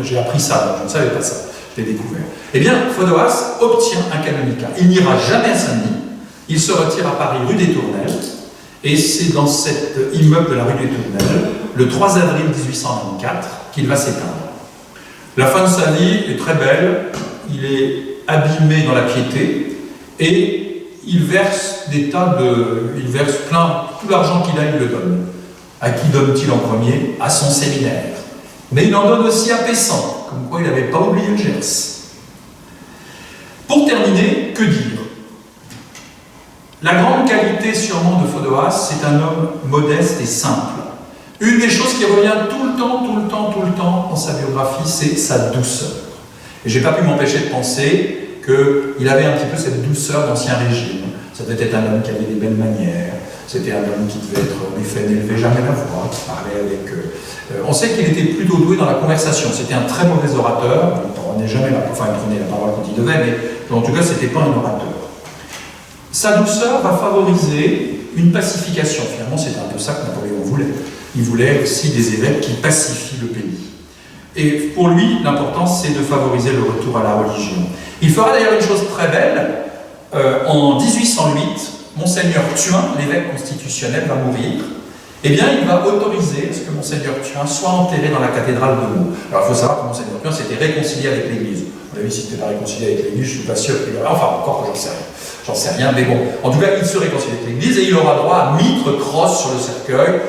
j'ai appris ça, je ne savais pas ça, je l'ai découvert. Eh bien, Fodoas obtient un canonicat. Il n'ira jamais à Saint-Denis, il se retire à Paris, rue des Tournelles, et c'est dans cet immeuble de la rue des Tournelles, le 3 avril 1824, qu'il va s'éteindre. La fin de sa vie est très belle, il est abîmé dans la piété, et il verse il verse plein, tout l'argent qu'il a, il le donne. À qui donne-t-il en premier? À son séminaire. Mais il en donne aussi à Pessan, comme quoi il n'avait pas oublié le Gers. Pour terminer, que dire? La grande qualité sûrement de Fodoas, c'est un homme modeste et simple. Une des choses qui revient tout le temps dans sa biographie, c'est sa douceur. Et je n'ai pas pu m'empêcher de penser qu'il avait un petit peu cette douceur d'Ancien Régime. Ça devait être un homme qui avait des belles manières, c'était un homme qui devait être, en effet, n'élevait jamais la voix, qui parlait avec... on sait qu'il était plutôt doué dans la conversation, c'était un très mauvais orateur, il prenait jamais il prenait la parole quand il devait, mais en tout cas, c'était pas un orateur. Sa douceur va favoriser une pacification. Finalement, c'était un peu ça que Napoléon voulait. Il voulait aussi des évêques qui pacifient le pays. Et pour lui, l'important, c'est de favoriser le retour à la religion. Il fera d'ailleurs une chose très belle. En 1808, Monseigneur Thuin, l'évêque constitutionnel, va mourir. Eh bien, il va autoriser à ce que Monseigneur Thuin soit enterré dans la cathédrale de Meaux. Alors, il faut savoir que Monseigneur Thuin s'était réconcilié avec l'Église. Vous avez vu, s'il n'était pas réconcilié avec l'Église, je ne suis pas sûr qu'il aurait... Enfin, encore que j'en sais rien, mais bon. En tout cas, il se réconcilie avec l'Église et il aura droit à mitre, crosse sur le cercueil.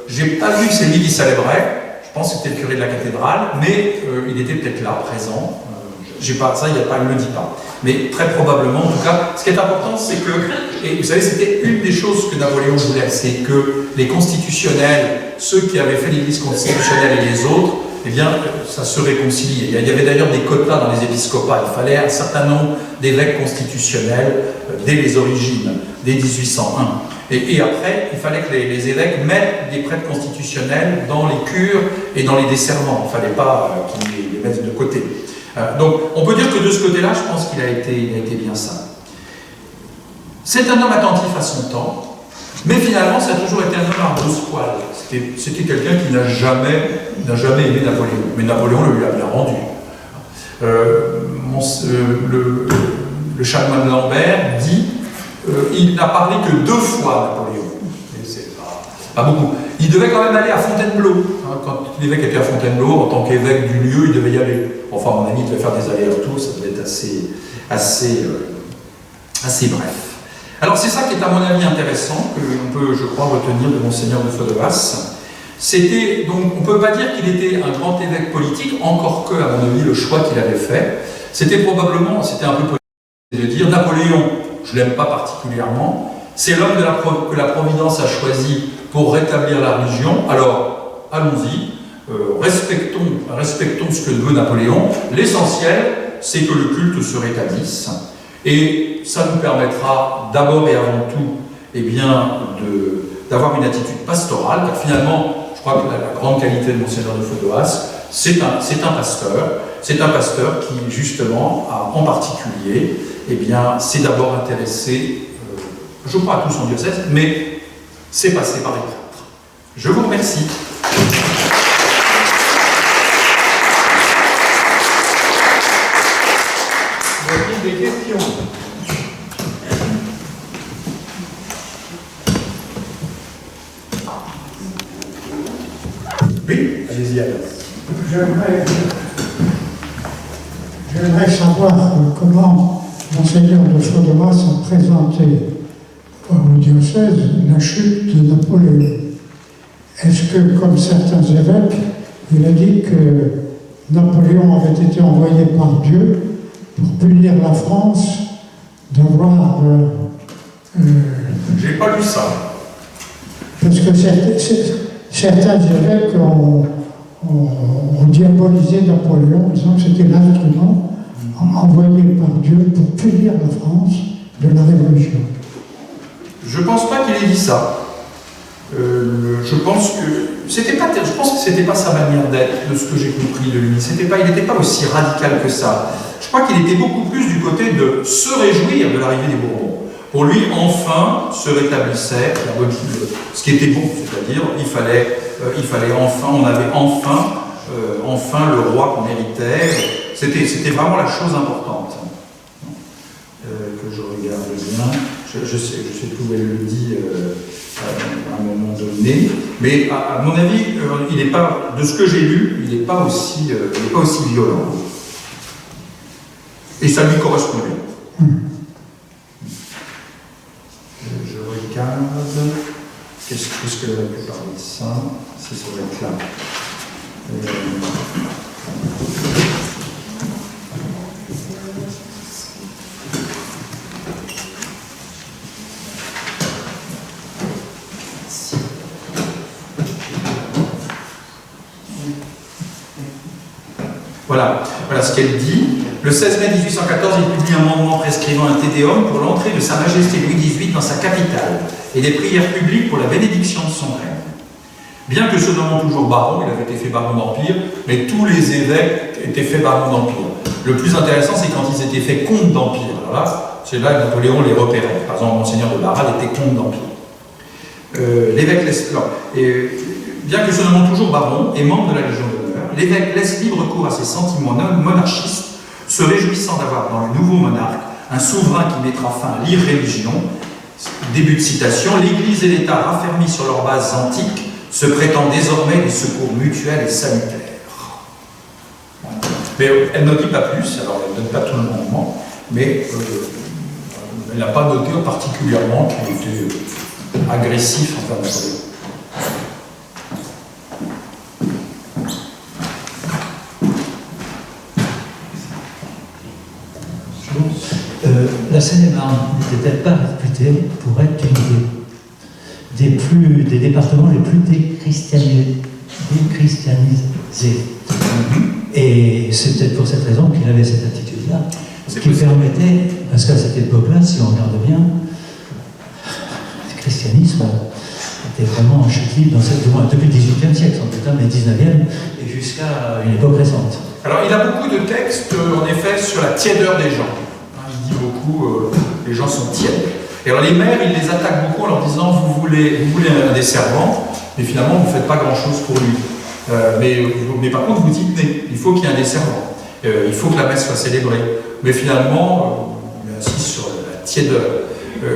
J'ai pas vu que c'est lui qui célébrait, je pense que c'était le curé de la cathédrale, mais il était peut-être là, présent. J'ai pas, ça, il ne me le dit pas. Mais très probablement, en tout cas, ce qui est important, c'est que, et vous savez, c'était une des choses que Napoléon voulait, c'est que les constitutionnels, ceux qui avaient fait l'Église constitutionnelle et les autres, eh bien, ça se réconcilie. Il y avait d'ailleurs des quotas dans les épiscopats. Il fallait un certain nombre d'évêques constitutionnels dès les origines, dès 1801. Et après, il fallait que les évêques mettent des prêtres constitutionnels dans les cures et dans les desserrements. Il ne fallait pas qu'ils les mettent de côté. Donc, on peut dire que de ce côté-là, je pense qu'il a été bien ça. C'est un homme attentif à son temps, mais finalement, ça a toujours été un homme à brosse-poil. C'était quelqu'un qui n'a jamais aimé Napoléon, mais Napoléon le lui a bien rendu. Le chanoine Lambert dit il n'a parlé que 2 fois Napoléon. C'est pas beaucoup. Il devait quand même aller à Fontainebleau. Quand l'évêque était à Fontainebleau, en tant qu'évêque du lieu, il devait y aller. Enfin, à mon avis, il devait faire des allers-retours, ça devait être assez bref. Alors, c'est ça qui est à mon avis intéressant, qu'on peut, je crois, retenir de Monseigneur de Fodoas. C'était, donc, on ne peut pas dire qu'il était un grand évêque politique, encore que, à mon avis, le choix qu'il avait fait, c'était un peu politique de dire Napoléon, je ne l'aime pas particulièrement, c'est l'homme que la Providence a choisi pour rétablir la religion, alors allons-y, respectons ce que veut Napoléon. L'essentiel, c'est que le culte se rétablisse, et ça nous permettra d'abord et avant tout, eh bien, d'avoir une attitude pastorale, car finalement, je crois que la grande qualité de Monseigneur de Fodoas, c'est un pasteur qui, justement, en particulier, eh bien, s'est d'abord intéressé, je crois, à tout son diocèse, mais c'est passé par les prêtres. Je vous remercie. Merci. des questions? Oui, allez-y alors. J'aimerais savoir comment Monseigneur de Faudemas a présenté au diocèse la chute de Napoléon. Est-ce que, comme certains évêques, il a dit que Napoléon avait été envoyé par Dieu pour punir la France d'avoir... J'ai pas lu ça. Parce que certains évêques ont diabolisé Napoléon en disant que c'était l'instrument envoyé par Dieu pour punir la France de la Révolution. Je pense pas qu'il ait dit ça. Je pense que c'était pas sa manière d'être, de ce que j'ai compris de lui. Il n'était pas aussi radical que ça. Je crois qu'il était beaucoup plus du côté de se réjouir de l'arrivée des Bourbons. Pour lui, enfin, se rétablissait ce qui était bon, c'est-à-dire il fallait enfin, on avait enfin le roi qu'on héritait. C'était vraiment la chose importante. Que je regarde bien. Je sais plus où elle le dit à un moment donné, mais à mon avis, il n'est pas, de ce que j'ai lu, il n'est pas aussi violent. Et ça lui correspondait. Je regarde. Qu'est-ce qu'elle aurait pu parler de ça? C'est sur être là. Voilà ce qu'elle dit. Le 16 mai 1814, il publie un mandement prescrivant un tédéum pour l'entrée de Sa Majesté Louis XVIII dans sa capitale et des prières publiques pour la bénédiction de son règne. Bien que se nommant toujours baron, il avait été fait baron d'Empire, mais tous les évêques étaient faits barons d'Empire. Le plus intéressant, c'est quand ils étaient faits comtes d'Empire. Alors là, c'est là que Napoléon les repérait. Par exemple, Monseigneur de Barral était comte d'Empire. L'évêque laisse... bien que se nommant toujours baron et membre de la Légion d'honneur, l'évêque laisse libre cours à ses sentiments monarchistes, se réjouissant d'avoir dans le nouveau monarque un souverain qui mettra fin à l'irréligion. Début de citation, l'Église et l'État raffermis sur leurs bases antiques se prétendent désormais des secours mutuels et salutaires. Mais elle ne dit pas plus, alors elle ne donne pas tout le mandement, mais elle n'a pas noté particulièrement qu'il était agressif envers Napoléon. La Seine-et-Marne n'était-elle pas réputée pour être des départements les plus déchristianisés? Et c'est peut-être pour cette raison qu'il avait cette attitude-là, qui permettait, parce qu'à cette époque-là, si on regarde bien, le christianisme était vraiment en chute libre depuis le XVIIIe siècle, en tout cas, mais le XIXe et jusqu'à une époque récente. Alors, il a beaucoup de textes, en effet, sur la tiédeur des gens. Il dit beaucoup, les gens sont tièdes. Et alors, les maires, il les attaque beaucoup en leur disant, vous voulez un des servants, mais finalement, vous ne faites pas grand-chose pour lui. Mais par contre, vous dites, il faut qu'il y ait un des servants. Il faut que la messe soit célébrée. Mais finalement, il insiste sur la tiédeur.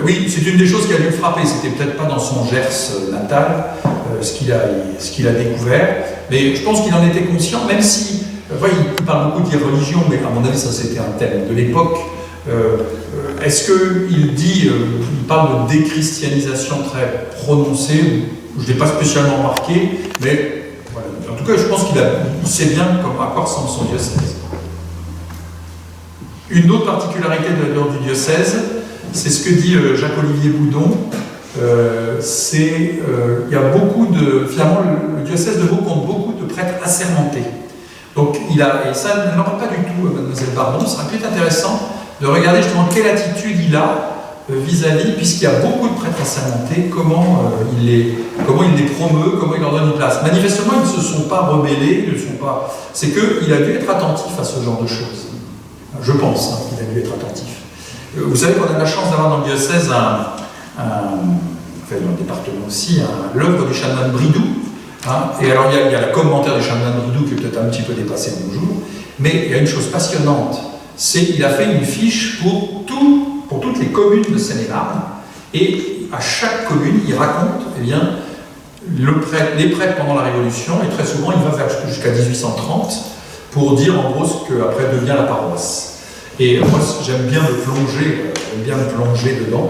Oui, c'est une des choses qui a dû le frapper. C'était peut-être pas dans son Gers natal, ce qu'il a découvert. Mais je pense qu'il en était conscient, même si, il parle beaucoup d'irreligion, mais à mon avis, ça c'était un thème de l'époque. Est-ce qu'il parle de déchristianisation très prononcée? Je ne l'ai pas spécialement marqué, mais voilà. En tout cas, je pense qu'il sait bien à quoi ressemble son diocèse. Une autre particularité de l'ordre du diocèse, c'est ce que dit Jacques-Olivier Boudon. Il y a beaucoup de... Finalement, le diocèse de Vaud compte beaucoup de prêtres assermentés. Donc, et ça ne n'aura pas du tout, Mademoiselle Bardon. Ce sera peut-être intéressant de regarder justement quelle attitude il a vis-à-vis, puisqu'il y a beaucoup de prêtres assermentés, comment il les promeut, comment il leur donne une place. Manifestement, ils ne se sont pas rebellés, c'est qu'il a dû être attentif à ce genre de choses. Je pense qu'il a dû être attentif. Vous savez qu'on a la chance d'avoir dans le diocèse, dans le département aussi, l'œuvre du chanoine Bridou. Et alors, il y a le commentaire du chanoine Bridou qui est peut-être un petit peu dépassé de nos jours, mais il y a une chose passionnante il a fait une fiche pour toutes les communes de Seine-et-Marne, et à chaque commune, il raconte les prêtres pendant la Révolution, et très souvent, il va jusqu'à 1830 pour dire en gros ce qu'après devient la paroisse. Et moi, j'aime bien me plonger dedans.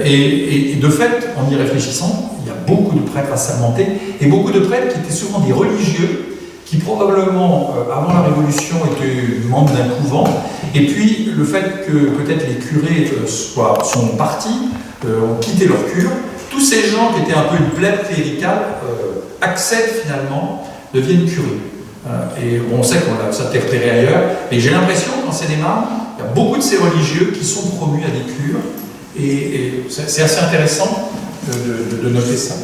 Et de fait, en y réfléchissant, il y a beaucoup de prêtres assermentés, et beaucoup de prêtres qui étaient souvent des religieux, qui probablement, avant la Révolution, étaient membres d'un couvent, et puis le fait que peut-être les curés sont partis, ont quitté leur cure, tous ces gens qui étaient un peu une plèbe cléricale accèdent finalement, deviennent curés. Et on sait qu'on a ça repéré ailleurs, mais j'ai l'impression qu'en Seine-et-Marne, il y a beaucoup de ces religieux qui sont promus à des cures, et c'est assez intéressant de noter ça.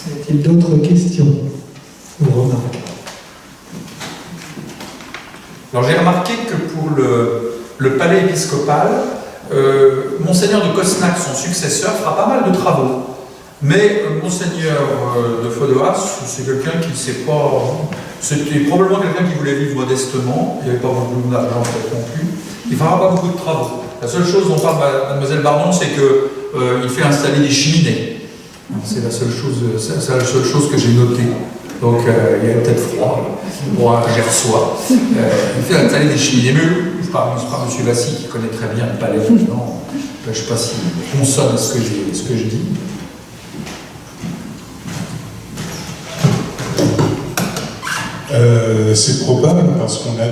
Y a-t-il d'autres questions ou remarques? Alors j'ai remarqué que pour le palais épiscopal, Monseigneur de Cosnac, son successeur, fera pas mal de travaux. Mais Monseigneur de Fodoas, c'est quelqu'un qui ne sait pas... C'était probablement quelqu'un qui voulait vivre modestement, il n'y avait pas beaucoup d'argent peut-être non plus. Il ne fera pas beaucoup de travaux. La seule chose dont parle Mademoiselle Bardon, c'est qu'il fait installer des cheminées. C'est la seule chose que j'ai notée. Donc il y a peut-être froid, j'y reçois. Il fait installer des cheminées. Mais je parle M. Vassy qui connaît très bien le palais. Non, je ne sais pas s'il consonne à ce que je dis. C'est probable parce qu'on a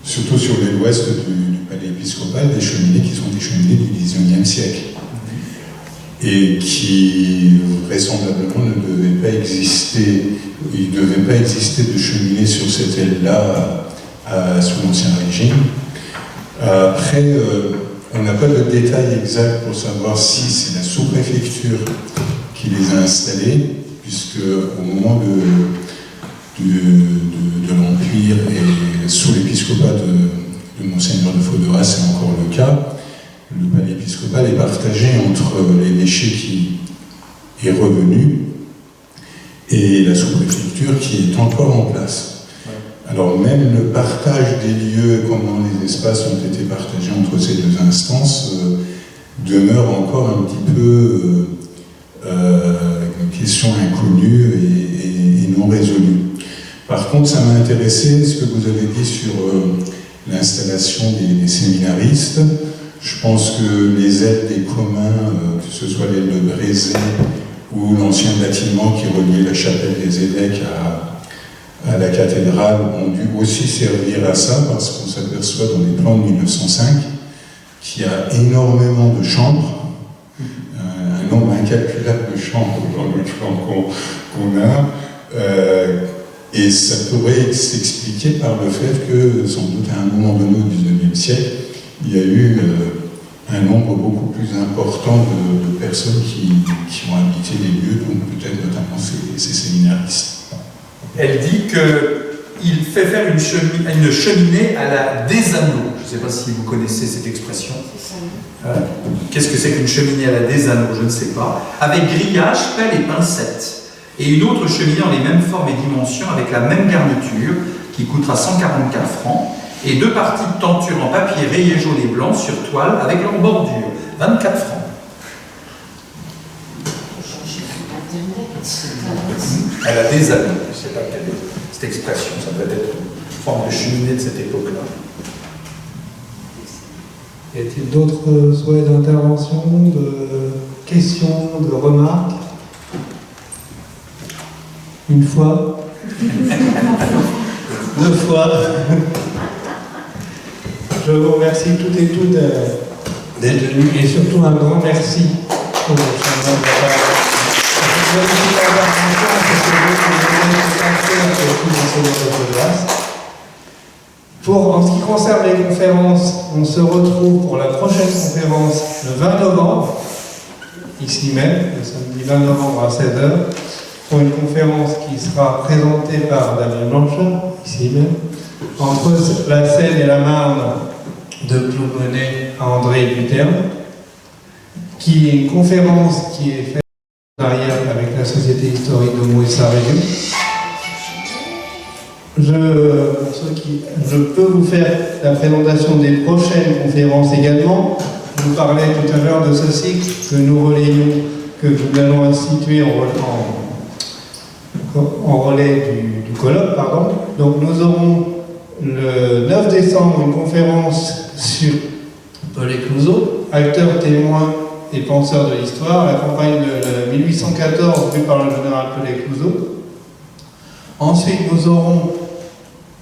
surtout sur l'ouest du palais épiscopal, des cheminées qui sont des cheminées du XIXe siècle et qui vraisemblablement ne devaient pas exister. Il ne devait pas exister de cheminée sur cette aile-là sous l'Ancien Régime. Après, on n'a pas de détails exacts pour savoir si c'est la sous-préfecture qui les a installés, puisque au moment de l'Empire et sous l'épiscopat de Monseigneur de Fodoras, c'est encore le cas. Le palais épiscopal est partagé entre l'évêché qui est revenu et la sous-préfecture qui est encore en place. Alors même le partage des lieux, comment les espaces ont été partagés entre ces deux instances, demeure encore un petit peu une question inconnue et non résolue. Par contre, ça m'a intéressé ce que vous avez dit sur l'installation des séminaristes. Je pense que les ailes des communs, que ce soit l'aile de Brézé ou l'ancien bâtiment qui reliait la chapelle des évêques à la cathédrale, ont dû aussi servir à ça, parce qu'on s'aperçoit dans les plans de 1905 qu'il y a énormément de chambres, un nombre incalculable de chambres dans le plan qu'on a. Et ça pourrait s'expliquer par le fait que, sans doute à un moment donné au XIXe siècle, il y a eu un nombre beaucoup plus important de personnes qui ont habité les lieux, donc peut-être notamment ces séminaristes. Elle dit qu'il fait faire une cheminée à la Desanneau. Je ne sais pas si vous connaissez cette expression. Qu'est-ce que c'est qu'une cheminée à la Desanneau? Je ne sais pas. Avec grillage, pelle et pincette. Et une autre cheminée en les mêmes formes et dimensions avec la même garniture qui coûtera 144 francs et deux parties de tenture en papier rayé jaune et blanc sur toile avec leur bordure, 24 francs. Elle a des années, je ne sais pas quelle est cette expression, ça doit être une forme de cheminée de cette époque-là. Y a-t-il d'autres souhaits d'intervention, de questions, de remarques? Une fois, deux fois. Je vous remercie toutes et tous d'être venus et surtout un grand merci pour votre Pour en ce qui concerne les conférences, on se retrouve pour la prochaine conférence le 20 novembre, ici même, le samedi 20 novembre à 16h. Pour une conférence qui sera présentée par Damien Blanchard, ici même, entre la Seine et la Marne, de Claude Monet à André Duterme, qui est une conférence qui est faite en partenariat avec la Société historique de Meaux et sa région. Je peux vous faire la présentation des prochaines conférences également. Je vous parlais tout à l'heure de ce cycle que nous relayons, que nous allons instituer en relais du colloque, pardon. Donc nous aurons le 9 décembre une conférence sur Paul Éclouseau, acteur, témoin et penseur de l'histoire, la campagne de 1814 vue par le général Paul Éclouseau. Ensuite, nous aurons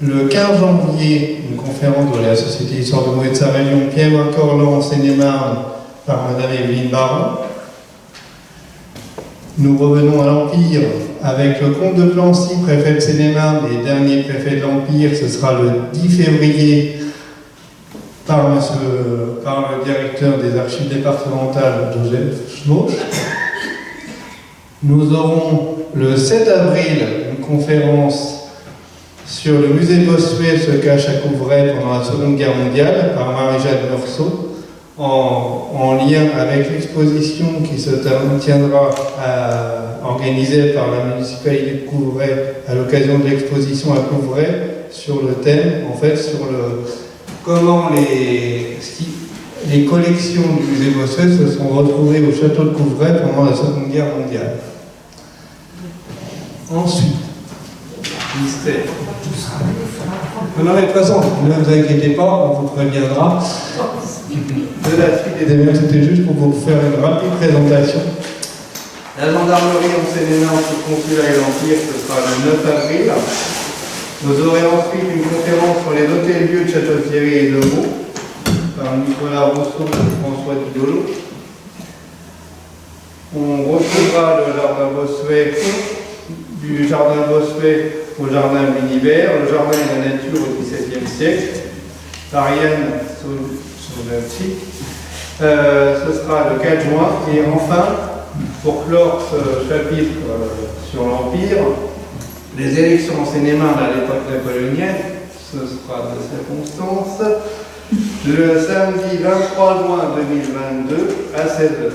le 15 janvier une conférence de la Société d'histoire de Meaux et de sa région, Pierre Corlan en Seine-et-Marne, par Madame Evelyne Baron. Nous revenons à l'Empire avec le comte de Plancy, préfet de Seine-et-Marne et dernier préfet de l'Empire. Ce sera le 10 février par le directeur des archives départementales, Joseph Schmauch. Nous aurons le 7 avril une conférence sur le musée Bossuet se cache à Couvray pendant la Seconde Guerre mondiale par Marie-Jeanne Meursault, en lien avec l'exposition qui se tiendra organisée par la municipalité de Couvray à l'occasion de l'exposition à Couvray sur le thème, en fait, sur comment les collections du musée Bossuet se sont retrouvées au château de Couvray pendant la Seconde Guerre mondiale. Ensuite, mystère. Non, mais de toute façon, ne vous inquiétez pas, on vous préviendra de la suite des événements. C'était juste pour vous faire une rapide présentation. La gendarmerie en Seine-et-Marne sous le consulat et l'Empire, ce sera le 9 avril. Vous aurez ensuite une conférence sur les hôtels-lieux de Château-Thierry et de Meaux par Nicolas Rousseau et François Didolo. On retrouvera le jardin Bossuet, du jardin Bossuet au jardin Munibert, le jardin et la nature au XVIIe siècle, Ariane Soulevski. Ce sera le 4 juin. Et enfin, pour clore ce chapitre sur l'Empire, les élections en Seine-et-Marne à l'époque napoléonienne, ce sera de circonstance, le samedi 23 juin 2022 à 16h.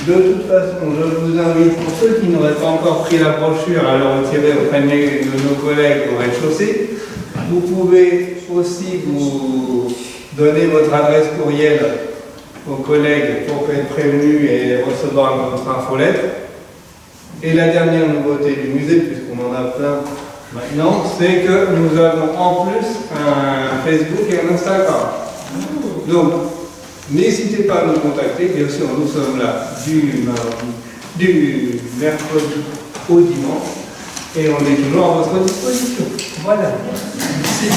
De toute façon, je vous invite, pour ceux qui n'auraient pas encore pris la brochure, à le retirer auprès de nos collègues au rez-de-chaussée. Vous pouvez aussi vous donner votre adresse courriel aux collègues pour être prévenus et recevoir votre infolettre. Et la dernière nouveauté du musée, puisqu'on en a plein maintenant, c'est que nous avons en plus un Facebook et un Instagram. Donc, n'hésitez pas à nous contacter, bien sûr, nous sommes là du mercredi au dimanche et on est toujours à votre disposition. Voilà. Merci.